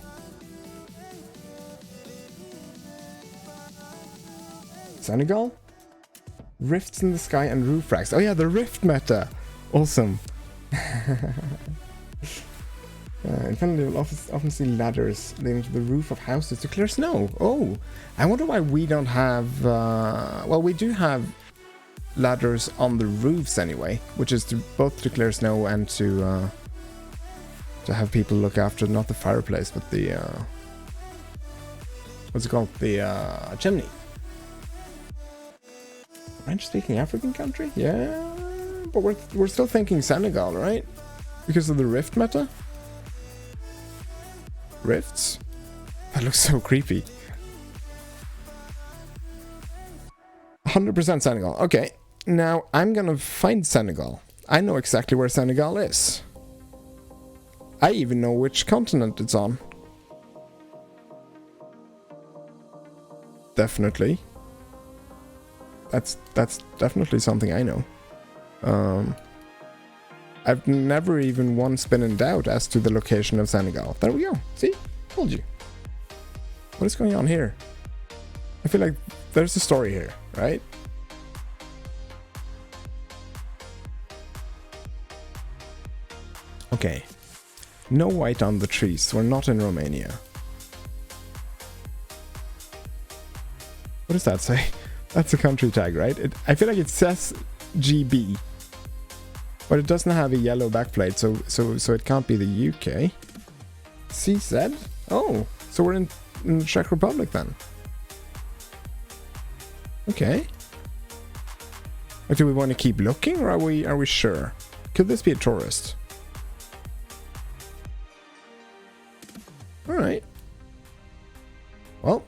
Senegal? Rifts in the sky and roof racks. Oh yeah, the rift meta. Awesome. In Finland, you will often see ladders leading to the roof of houses to clear snow. Oh, I wonder why we don't have... well, we do have ladders on the roofs anyway, which is both to clear snow and to have people look after not the fireplace, but the... what's it called? The chimney. French-speaking African country? Yeah, but we're still thinking Senegal, right? Because of the rift meta? Rifts? That looks so creepy. 100% Senegal. Okay, now I'm gonna find Senegal. I know exactly where Senegal is. I even know which continent it's on. Definitely. That's definitely something I know. I've never even once been in doubt as to the location of Senegal. There we go. See? Told you. What is going on here? I feel like there's a story here, right? Okay. No white on the trees. We're not in Romania. What does that say? That's a country tag, right? I feel like it says GB. But it doesn't have a yellow backplate, so it can't be the UK. CZ? Oh, so we're in the Czech Republic then. Okay. Like, do we want to keep looking, or are we sure? Could this be a tourist? All right. Well,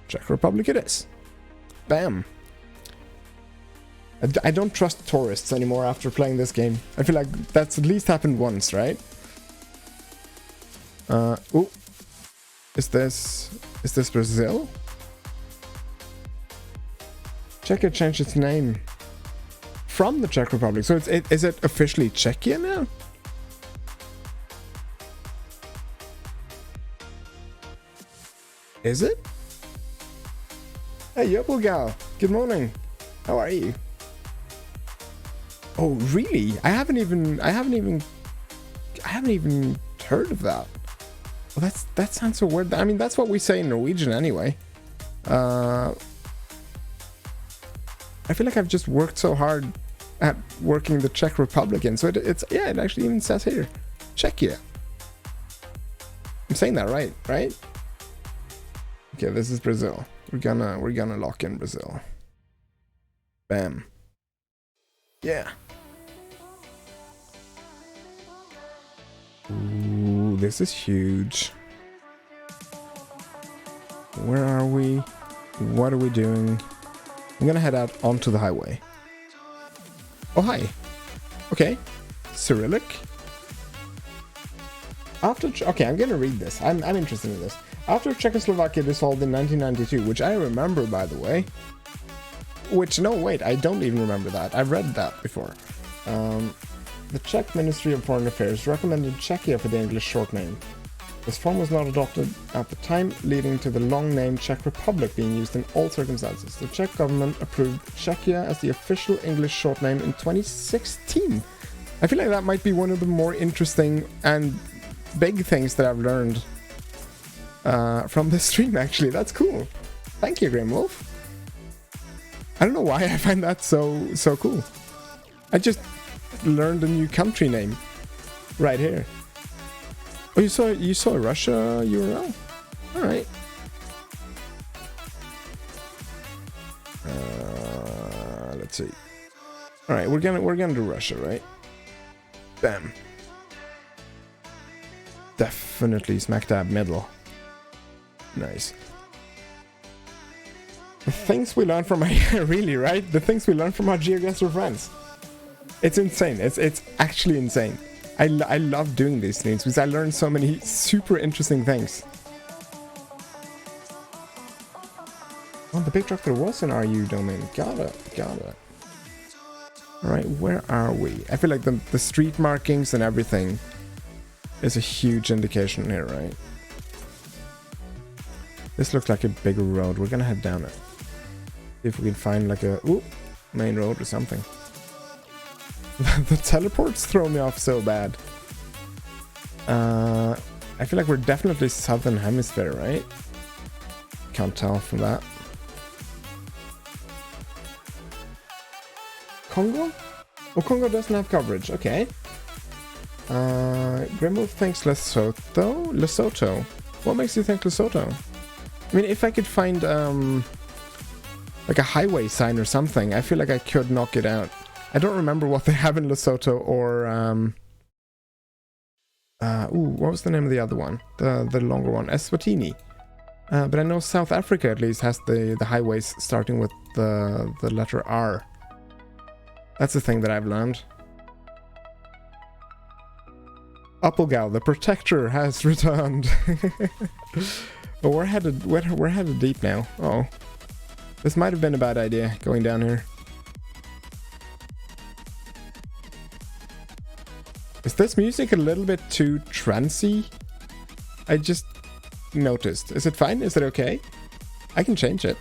Czech Republic it is. Bam. I don't trust tourists anymore after playing this game. I feel like that's at least happened once, right? Ooh. Is this Brazil? Czechia changed its name from the Czech Republic. So is it officially Czechia now? Is it? Hey, Yoppelgal. Good morning. How are you? Oh, really? I haven't even heard of that. Well, that sounds so weird. I mean, that's what we say in Norwegian anyway. I feel like I've just worked so hard at working the Czech Republic in, so it actually even says here, Czechia. I'm saying that right? Okay, this is Brazil. We're gonna lock in Brazil. Bam. Yeah. Ooh, this is huge. Where are we? What are we doing? I'm gonna head out onto the highway. Oh, hi. Okay. Cyrillic. Okay, I'm gonna read this. I'm interested in this. After Czechoslovakia dissolved in 1992, which I remember, by the way. No, wait, I don't even remember that. I've read that before. The Czech Ministry of Foreign Affairs recommended Czechia for the English short name. This form was not adopted at the time, leading to the long name Czech Republic being used in all circumstances. The Czech government approved Czechia as the official English short name in 2016. I feel like that might be one of the more interesting and big things that I've learned from this stream, actually. That's cool. Thank you, Grim Wolf. I don't know why I find that so cool. I just learned a new country name right here. Oh, you saw a Russia URL? All right. Let's see. All right, we're gonna do Russia, right? Bam. Definitely smack dab middle. Nice. The things we learn from our really, right? The things we learn from our GeoGuessr friends. It's insane. It's actually insane. I love doing these things because I learned so many super interesting things. Oh, the big truck there was an RU domain. Got it. Alright, where are we? I feel like the street markings and everything is a huge indication here, right? This looks like a bigger road. We're gonna head down it. See if we can find like a main road or something. The teleports throw me off so bad. I feel like we're definitely southern hemisphere, right? Can't tell from that. Congo? Oh, Congo doesn't have coverage. Okay. Grimble thinks Lesotho? Lesotho? What makes you think Lesotho? I mean, if I could find like a highway sign or something, I feel like I could knock it out. I don't remember what they have in Lesotho or what was the name of the other one? The longer one, Eswatini. But I know South Africa at least has the highways starting with the letter R. That's the thing that I've learned. Applegal, the protector, has returned. But we're headed deep now. Oh, this might have been a bad idea going down here. Is this music a little bit too trancey? I just noticed. Is it fine? Is it okay? I can change it.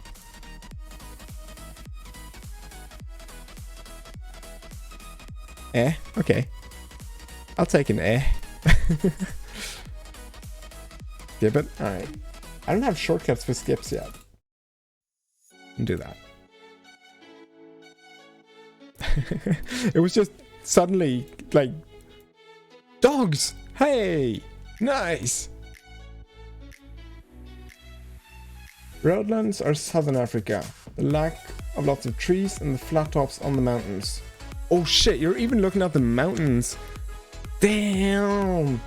Okay. I'll take an Skip it? Alright. I don't have shortcuts for skips yet. Can do that. It was just suddenly like dogs! Hey! Nice! Roadlands are southern Africa. The lack of lots of trees and the flat tops on the mountains. Oh shit, you're even looking at the mountains. Damn!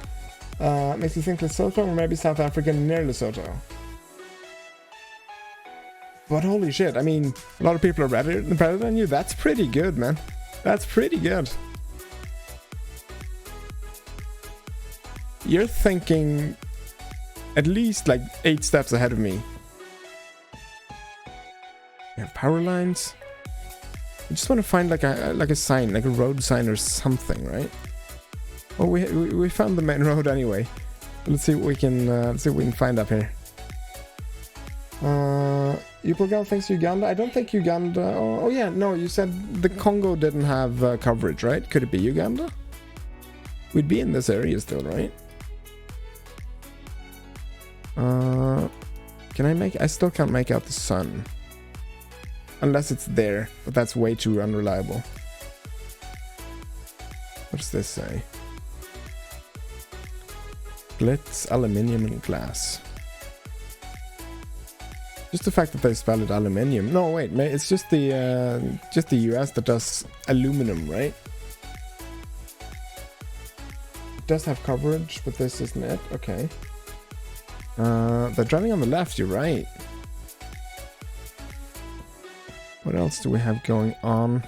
Makes you think Lesotho or maybe South Africa near Lesotho. But holy shit, I mean, a lot of people are better than you. That's pretty good, man. That's pretty good. You're thinking at least like 8 steps ahead of me. We have power lines. I just want to find like a sign, like a road sign or something, right? Oh, we found the main road anyway. Let's see what we can find up here. Upilgal thinks Uganda. I don't think Uganda. Oh yeah, no. You said the Congo didn't have coverage, right? Could it be Uganda? We'd be in this area still, right? Can I make? I still can't make out the sun. Unless it's there, but that's way too unreliable. What does this say? Blitz, aluminium, and glass. Just the fact that they spell it aluminium. No, wait, it's just the US that does aluminum, right? It does have coverage, but this isn't it. Okay. They're driving on the left. You're right. What else do we have going on?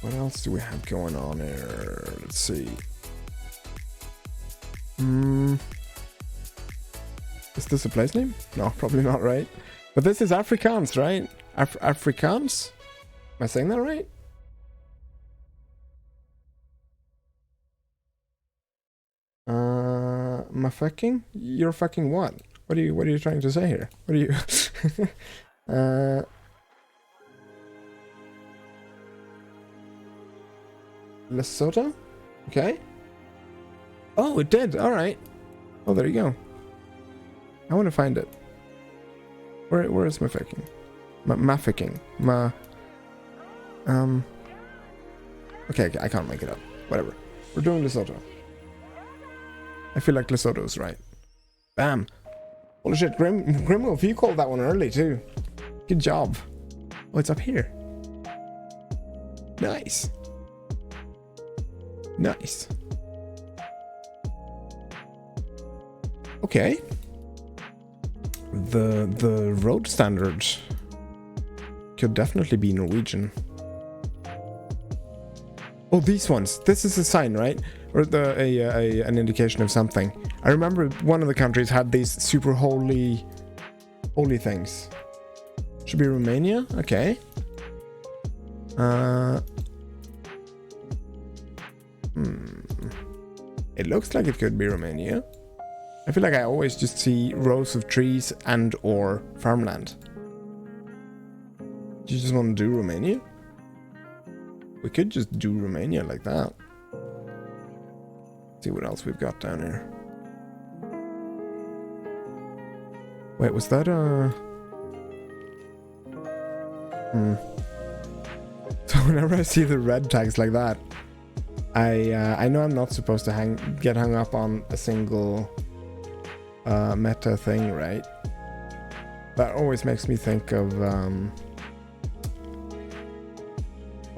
What else do we have going on here? Let's see. Is this a place name? No, probably not, right? But this is Afrikaans, right? Afrikaans? Am I saying that right? my fucking? You're fucking what? What are you trying to say here? What are you? Lesotho? Okay. Oh, it did. All right. Oh, there you go. I want to find it. Where is Mafaking? Mafaking. Okay, I can't make it up. Whatever. We're doing Lesotho. I feel like Lesotho's right. Bam. Holy shit, Grimwolf, you called that one early too. Good job. Oh, it's up here. Nice. Nice. Okay. The road standard could definitely be Norwegian. Oh, these ones. This is a sign, right? Or an indication of something. I remember one of the countries had these super holy things. Should be Romania? Okay. It looks like it could be Romania. I feel like I always just see rows of trees and or farmland. Do you just want to do Romania? We could just do Romania like that. See what else we've got down here. Wait, was that So whenever I see the red tags like that, I know I'm not supposed to get hung up on a single meta thing, right? That always makes me think of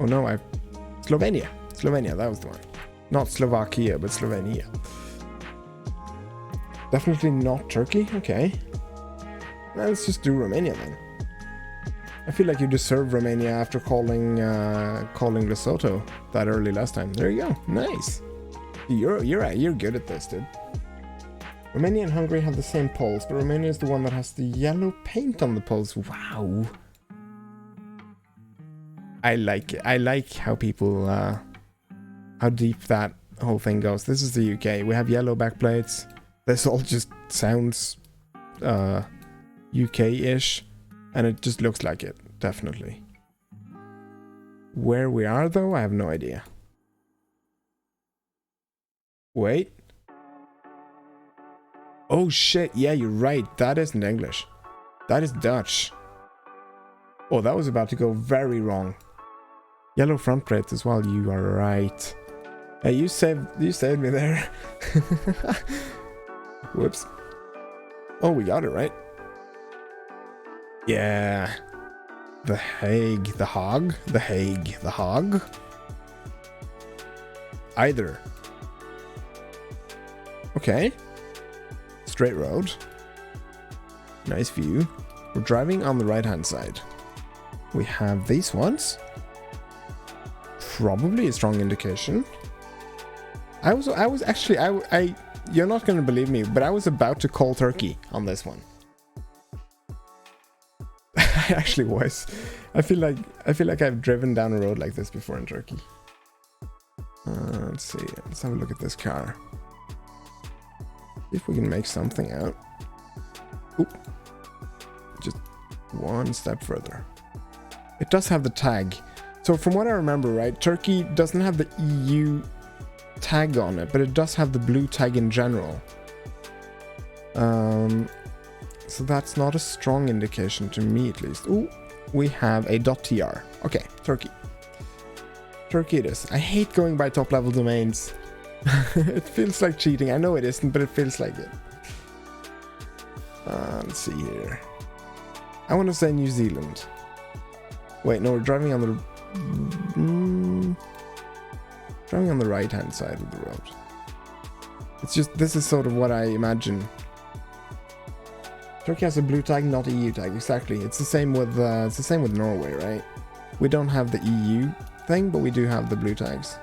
oh no, Slovenia, that was the one. Not Slovakia, but Slovenia. Definitely not Turkey. Okay, now let's just do Romania then. I feel like you deserve Romania after calling Lesotho that early last time. There you go. Nice. You're good at this, dude. Romania and Hungary have the same poles, but Romania is the one that has the yellow paint on the poles. Wow. I like it. I like how people, how deep that whole thing goes. This is the UK. We have yellow backplates. This all just sounds UK-ish, and it just looks like it, definitely. Where we are, though, I have no idea. Wait. Oh shit, yeah, you're right. That isn't English. That is Dutch. Oh, that was about to go very wrong. Yellow front plates as well, you are right. Hey, you saved me there. Whoops. Oh, we got it right. Yeah. The Hague, the Hog, the Hague, the Hog. Either. Okay. Straight road. Nice view. We're driving on the right hand side. We have these ones. Probably a strong indication. I was actually you're not gonna believe me, but I was about to call Turkey on this one. I actually was. I feel like I've driven down a road like this before in Turkey. Let's see. Let's have a look at this car. See if we can make something out. Oop. Just one step further. It does have the tag. So from what I remember, right, Turkey doesn't have the EU tag on it, but it does have the blue tag in general. So that's not a strong indication to me, at least. Ooh, we have a .tr. Okay, Turkey. Turkey it is. I hate going by top level domains. It feels like cheating. I know it isn't, but it feels like it. Let's see here. I want to say New Zealand. Wait, no, we're driving on the driving on the right hand side of the road. It's just, this is sort of what I imagine. Turkey has a blue tag, not EU tag. Exactly. It's the same with Norway, right? We don't have the EU thing, but we do have the blue tags.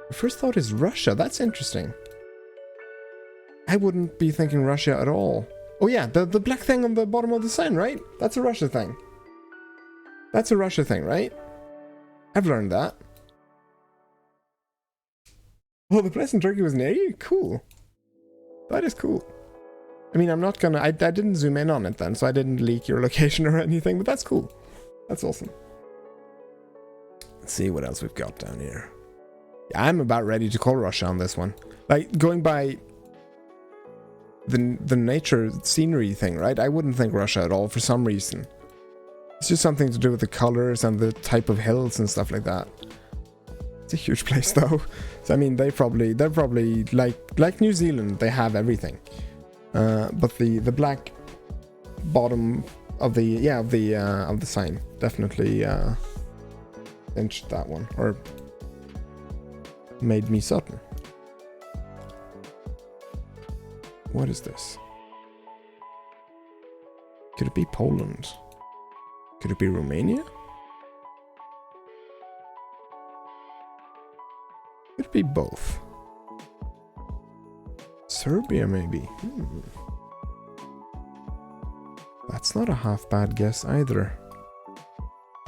The first thought is Russia. That's interesting. I wouldn't be thinking Russia at all. Oh yeah, the black thing on the bottom of the sign, right? That's a Russia thing. That's a Russia thing, right? I've learned that. Oh, the place in Turkey was near you? Cool. That is cool. I mean, I'm not gonna... I didn't zoom in on it then, so I didn't leak your location or anything, but that's cool. That's awesome. Let's see what else we've got down here. Yeah, I'm about ready to call Russia on this one. Like, going by the nature scenery thing, right? I wouldn't think Russia at all for some reason. It's just something to do with the colors and the type of hills and stuff like that. It's a huge place though. So I mean, they're probably like New Zealand, they have everything. But the black bottom of the sign definitely cinched that one, or made me certain. What is this? Could it be Poland? Could it be Romania? Could it be both? Serbia, maybe. That's not a half bad guess either.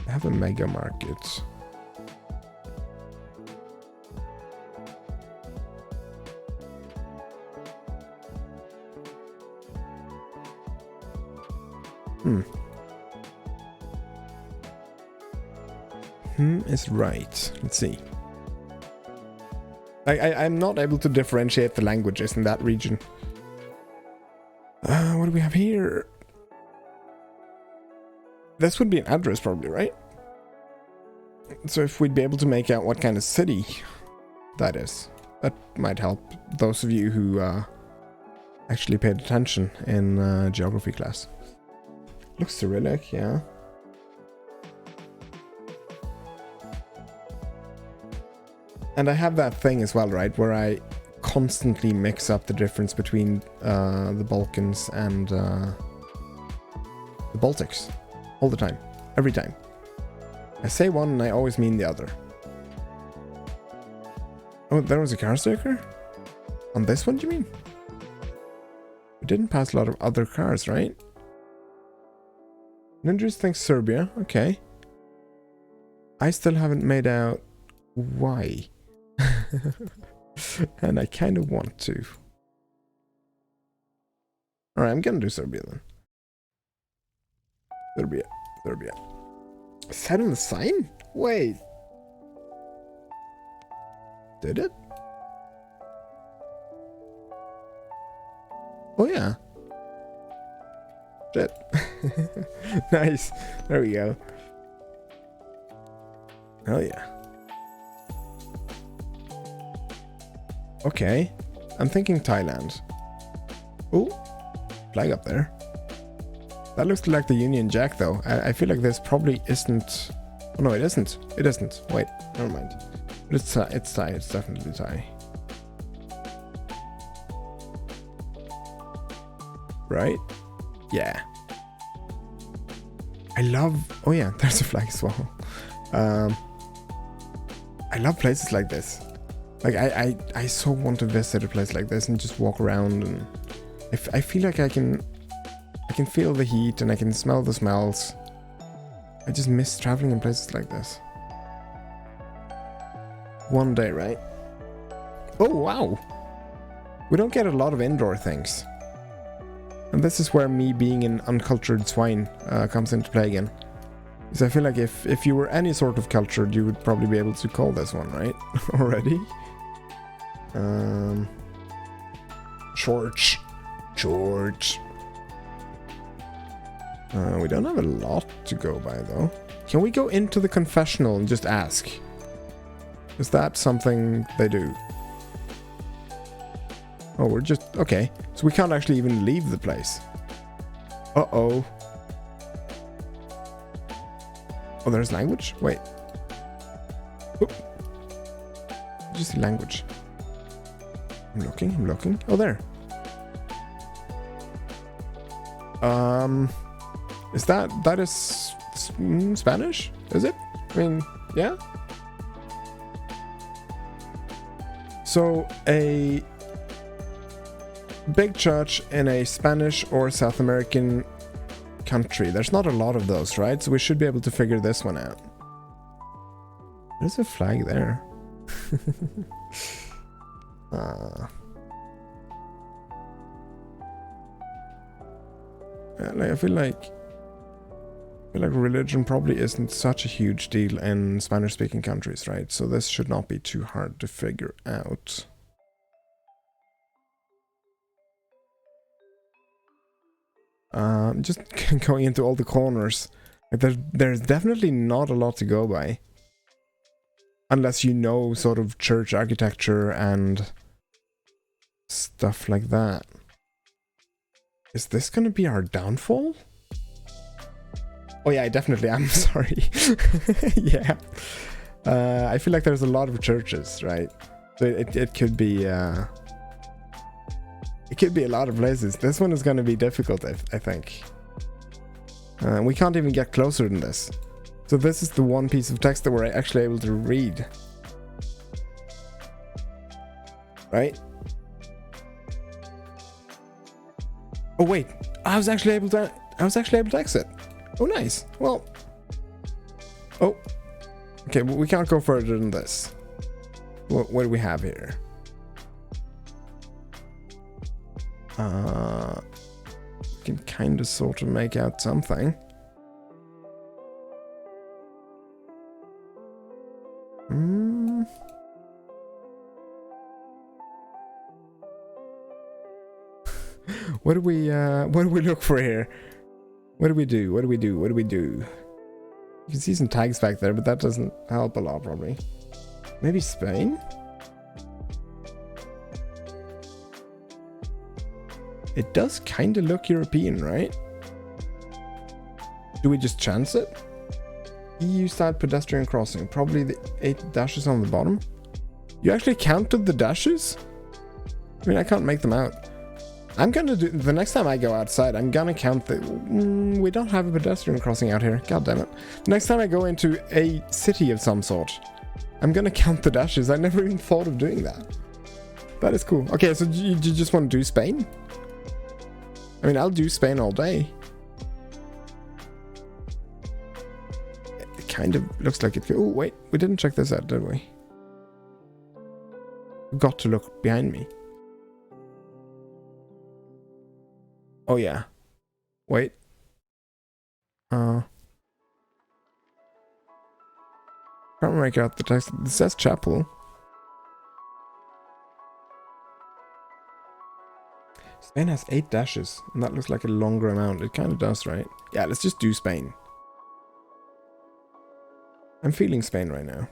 They have a mega market. Is right. Let's see. I'm not able to differentiate the languages in that region. What do we have here? This would be an address probably, right? So if we'd be able to make out what kind of city that is, that might help those of you who actually paid attention in geography class. Looks Cyrillic, yeah. And I have that thing as well, right, where I constantly mix up the difference between the Balkans and the Baltics. All the time. Every time. I say one and I always mean the other. Oh, there was a car sticker? On this one, do you mean? We didn't pass a lot of other cars, right? Ninjas thinks Serbia. Okay. I still haven't made out why. And I kind of want to. Alright, I'm gonna do Serbia then. Serbia. Set on the sign? Wait. Did it? Oh yeah. Shit. Nice. There we go. Oh yeah. Okay. I'm thinking Thailand. Oh, flag up there. That looks like the Union Jack though. I feel like this probably isn't... Oh no, it isn't. It isn't. Wait, never mind. But it's Thai. It's definitely Thai. Right? Yeah. I love... Oh yeah, there's a flag as well. I love places like this. Like I so want to visit a place like this and just walk around, and I feel like I can feel the heat and I can smell the smells. I just miss traveling in places like this. One day, right? Oh wow! We don't get a lot of indoor things. And this is where me being an uncultured swine comes into play again. Because I feel like if you were any sort of cultured, you would probably be able to call this one, right? Already? George. We don't have a lot to go by though. Can we go into the confessional and just ask? Is that something they do? Oh, we're just... Okay. So we can't actually even leave the place. Uh-oh. Oh, there's language? Wait. Oop. Just language. I'm looking. Oh, there. Is that is Spanish? Is it? I mean, yeah. So, a big church in a Spanish or South American country. There's not a lot of those, right? So we should be able to figure this one out. There's a flag there. Like, I feel like religion probably isn't such a huge deal in Spanish-speaking countries, right? So this should not be too hard to figure out. Just going into all the corners. Like there's definitely not a lot to go by. Unless you know sort of church architecture and stuff like that. Is this gonna be our downfall? Oh yeah, I definitely am, sorry. Yeah. I feel like there's a lot of churches, right? So it could be... it could be a lot of places. This one is gonna be difficult, I think. We can't even get closer than this. So this is the one piece of text that we're actually able to read. Right? Oh wait, I was actually able to exit. Oh nice. Well. Oh. Okay, but we can't go further than this. What do we have here? We can kind of sort of make out something. What do we look for here? What do we do? You can see some tags back there, but that doesn't help a lot, probably. Maybe Spain? It does kind of look European, right? Do we just chance it? EU style pedestrian crossing. Probably the 8 dashes on the bottom. You actually counted the dashes? I mean, I can't make them out. I'm gonna do... The next time I go outside, I'm gonna count the... we don't have a pedestrian crossing out here. God damn it. Next time I go into a city of some sort, I'm gonna count the dashes. I never even thought of doing that. That is cool. Okay, so you just want to do Spain? I mean, I'll do Spain all day. It kind of looks like it could... Oh, wait. We didn't check this out, did we? Got to look behind me. Oh, yeah. Wait. Can't make out the text. It says chapel. Spain has 8 dashes, and that looks like a longer amount. It kind of does, right? Yeah, let's just do Spain. I'm feeling Spain right now.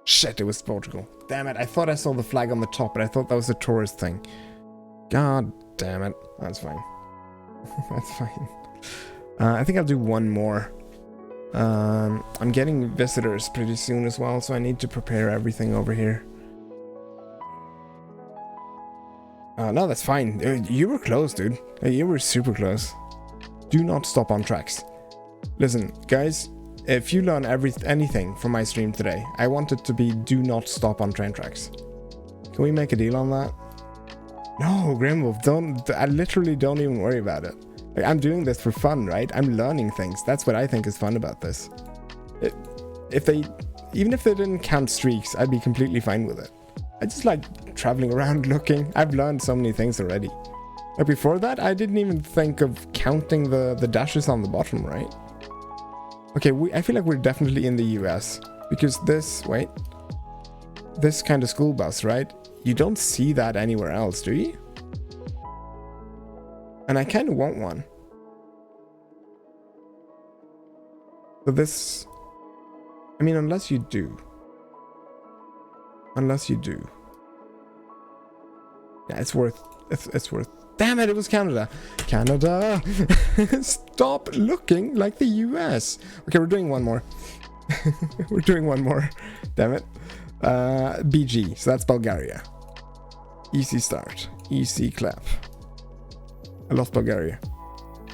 Shit, it was Portugal. Damn it, I thought I saw the flag on the top, but I thought that was a tourist thing. God damn it. That's fine. That's fine. I think I'll do one more. I'm getting visitors pretty soon as well, so I need to prepare everything over here. No, that's fine. You were close, dude. You were super close. Do not stop on tracks. Listen, guys, if you learn anything from my stream today, I want it to be do not stop on train tracks. Can we make a deal on that? No, Grimwolf, don't. I literally don't even worry about it. Like, I'm doing this for fun, right? I'm learning things. That's what I think is fun about this. Even if they didn't count streaks, I'd be completely fine with it. I just like traveling around looking. I've learned so many things already. Like before that, I didn't even think of counting the dashes on the bottom, right? Okay, I feel like we're definitely in the US. Because this kind of school bus, right? You don't see that anywhere else, do you? And I kind of want one. So this... I mean, unless you do. Unless you do. Yeah, it's worth... It's worth... Damn it, it was Canada. Canada! Stop looking like the US. Okay, we're doing one more. We're doing one more. Damn it. BG, so that's Bulgaria. Easy start. Easy clap. I lost Bulgaria.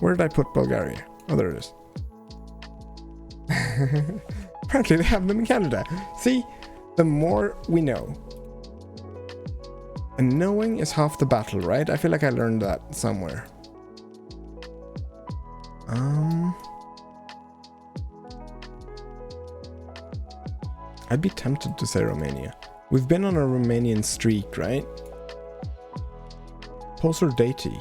Where did I put Bulgaria? Oh, there it is. Apparently they have them in Canada. See? The more we know. And knowing is half the battle, right? I feel like I learned that somewhere. I'd be tempted to say Romania. We've been on a Romanian streak, right? Poser Deity.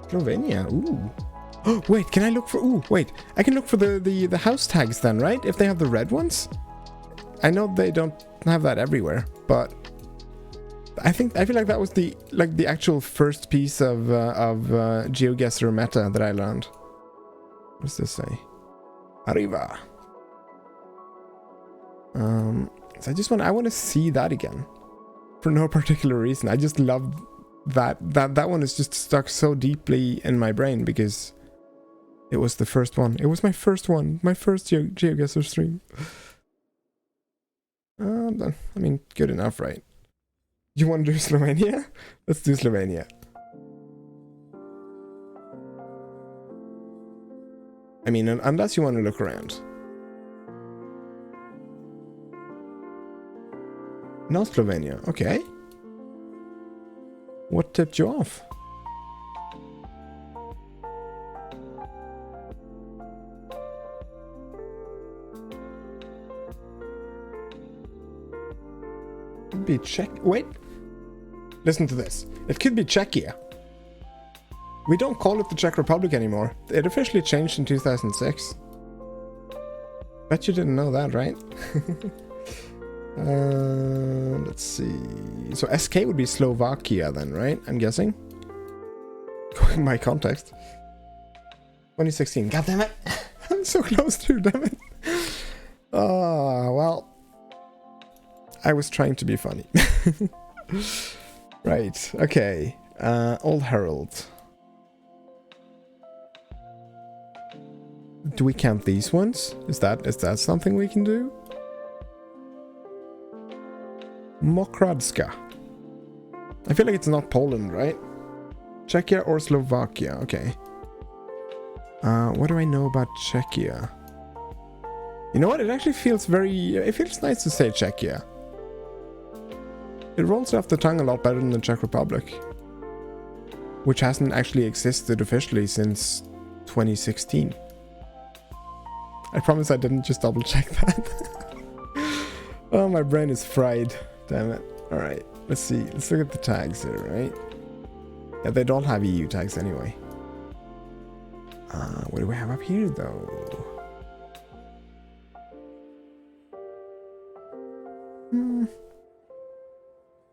Slovenia. Ooh. Oh, wait, can I look for... Ooh, wait. I can look for the house tags then, right? If they have the red ones? I know they don't have that everywhere, but... I feel like that was the actual first piece of GeoGuessr meta that I learned. What does this say? Arriba. So I want to see that again. For no particular reason. I just love that one is just stuck so deeply in my brain because it was the first one. It was my first one. My first GeoGuessr stream. I mean, good enough, right? You want to do Slovenia? Let's do Slovenia. I mean, unless you want to look around. No Slovenia, okay. What tipped you off? Could be Czech. Wait. Listen to this. It could be Czechia. We don't call it the Czech Republic anymore. It officially changed in 2006. Bet you didn't know that, right? Let's see. So SK would be Slovakia then, right? I'm guessing. Going by context. 2016. God damn it. I'm so close to, damn it. Oh, well. I was trying to be funny. Right. Okay. Old Herald. Do we count these ones? Is that something we can do? Mokradska. I feel like it's not Poland, right? Czechia or Slovakia. Okay. What do I know about Czechia? You know what? It actually feels it feels nice to say Czechia. It rolls off the tongue a lot better than the Czech Republic. Which hasn't actually existed officially since 2016. I promise I didn't just double check that. Oh, my brain is fried. Damn it. Alright, let's see. Let's look at the tags here, right? Yeah, they don't have EU tags anyway. What do we have up here, though?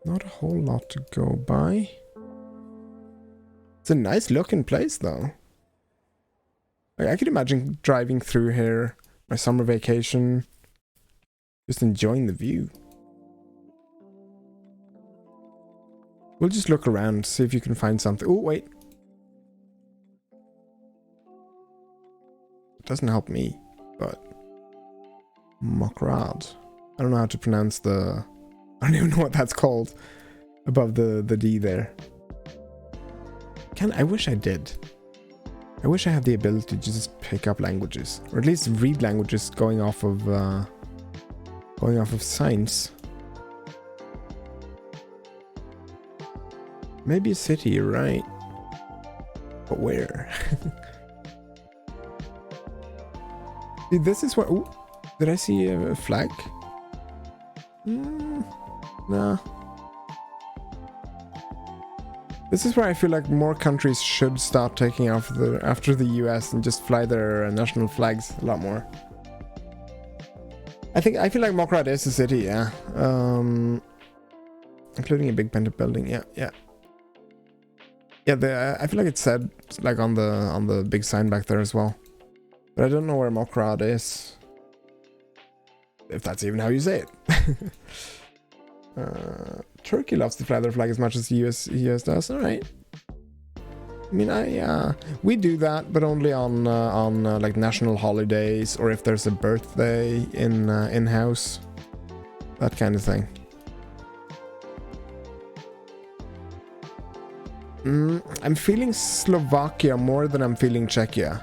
Not a whole lot to go by. It's a nice looking place, though. Like, I could imagine driving through here, my summer vacation, just enjoying the view. We'll just look around, see if you can find something. Oh, wait. It doesn't help me, but... Mokrad. I don't know how to pronounce the... I don't even know what that's called. Above the D there. I wish I did. I wish I had the ability to just pick up languages. Or at least read languages going off of science. Maybe a city, you're right. But where? Dude, this is what... Ooh, did I see a flag? Nah. This is where I feel like more countries should start taking after the US and just fly their national flags a lot more. I feel like Mokrad is a city, yeah. Including a big painted building, yeah. Yeah, I feel like it said like on the big sign back there as well. But I don't know where Mokrad is. If that's even how you say it. Turkey loves to fly their flag as much as the US does. All right. I mean, we do that, but only on like national holidays or if there's a birthday in-house, that kind of thing. I'm feeling Slovakia more than I'm feeling Czechia.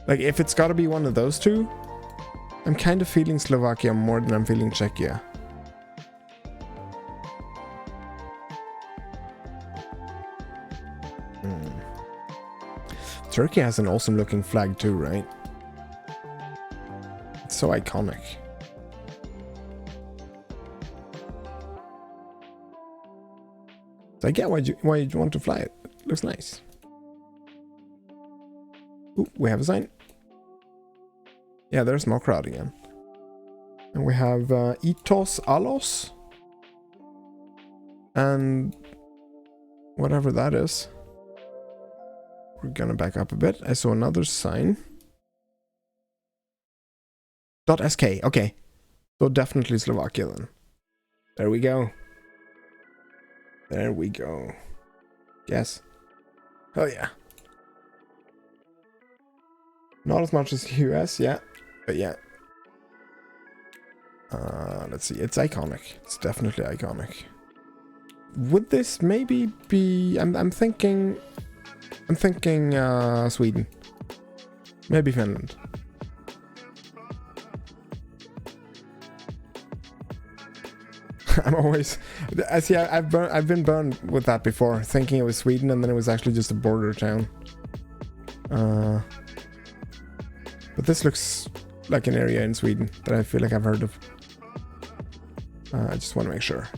Like, if it's got to be one of those two, I'm kind of feeling Slovakia more than I'm feeling Czechia. Turkey has an awesome looking flag too, right? It's so iconic. So I get why you want to fly it. It looks nice. Ooh, we have a sign. Yeah, there's more crowd again. And we have Itos Alos. And whatever that is. We're gonna back up a bit. I saw another sign. .sk, okay. So definitely Slovakia then. There we go. There we go. Yes. Oh yeah. Not as much as US, yeah. But yeah. Let's see. It's iconic. It's definitely iconic. Would this maybe be... I'm thinking Sweden. Maybe Finland. I'm always... I see, I've been burned with that before, thinking it was Sweden and then it was actually just a border town. But this looks like an area in Sweden that I feel like I've heard of. I just want to make sure.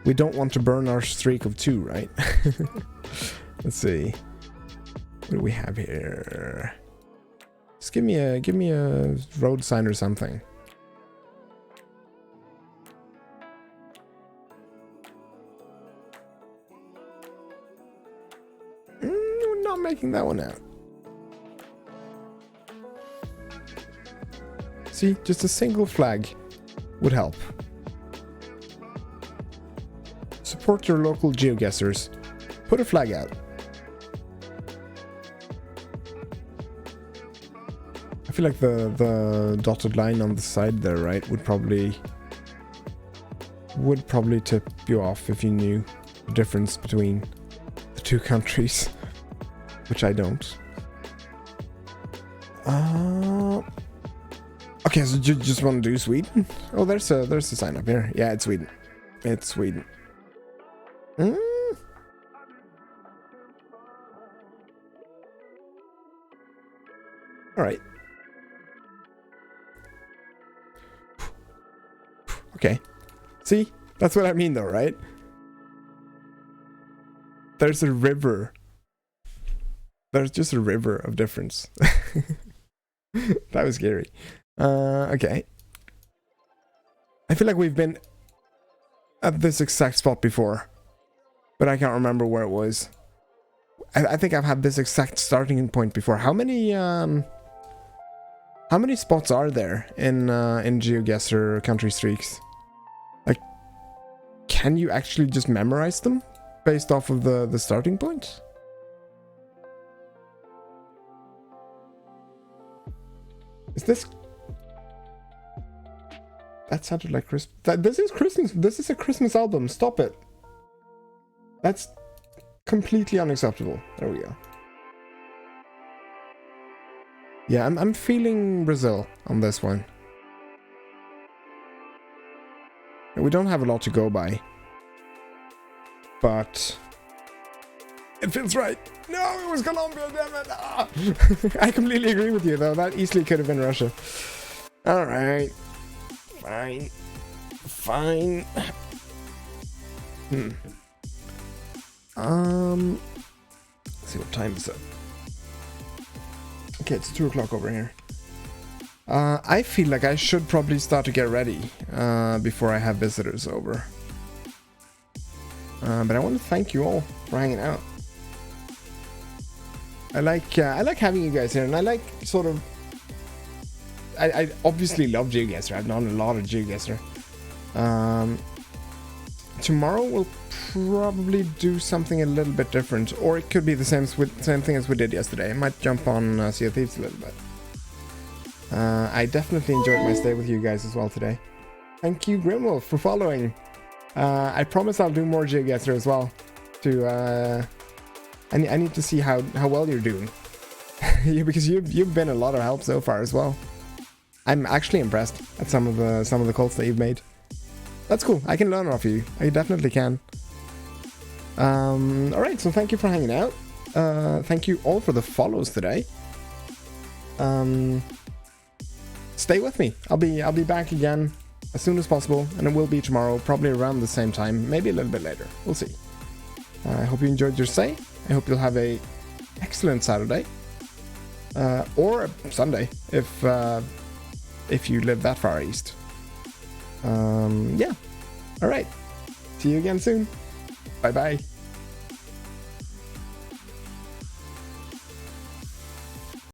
We don't want to burn our streak of 2, right? Let's see. What do we have here? Just give me a road sign or something. We're not making that one out. See, just a single flag would help. Support your local GeoGuessers. Put a flag out. I feel like the dotted line on the side there, right, would probably tip you off if you knew the difference between the two countries, which I don't. Okay, so you just want to do Sweden? Oh, there's a sign up here. Yeah, it's Sweden. It's Sweden. All right. Okay. See? That's what I mean though, right? There's a river. There's just a river of difference. That was scary. Okay. I feel like we've been at this exact spot before, but I can't remember where it was. I think I've had this exact starting point before. How many spots are there in GeoGuessr country streaks? Like, can you actually just memorize them based off of the starting point? Is this... That sounded like Christmas. This is Christmas. This is a Christmas album. Stop it. That's completely unacceptable. There we go. Yeah, I'm feeling Brazil on this one. We don't have a lot to go by, but it feels right. No, it was Colombia, damn it! Ah! I completely agree with you, though. That easily could have been Russia. All right, fine. Let's see, what time is it? Okay, it's 2 o'clock over here. I feel like I should probably start to get ready before I have visitors over. But I want to thank you all for hanging out. I like having you guys here, and I like sort of... I obviously love GeoGuessr. I've done a lot of GeoGuessr. Tomorrow we'll probably do something a little bit different, or it could be the same thing as we did yesterday. I might jump on Sea of Thieves a little bit. I definitely enjoyed my stay with you guys as well today. Thank you, Grimwolf, for following. I promise I'll do more GeoGuessr as well. I need to see how well you're doing. Because you've been a lot of help so far as well. I'm actually impressed at some of the calls that you've made. That's cool. I can learn off you. I definitely can. Alright, so thank you for hanging out. Thank you all for the follows today. Stay with me. I'll be back again as soon as possible, and it will be tomorrow, probably around the same time, maybe a little bit later. We'll see. I hope you enjoyed your stay. I hope you'll have a excellent Saturday. Or Sunday, if you live that far east. Yeah. All right. See you again soon. Bye-bye.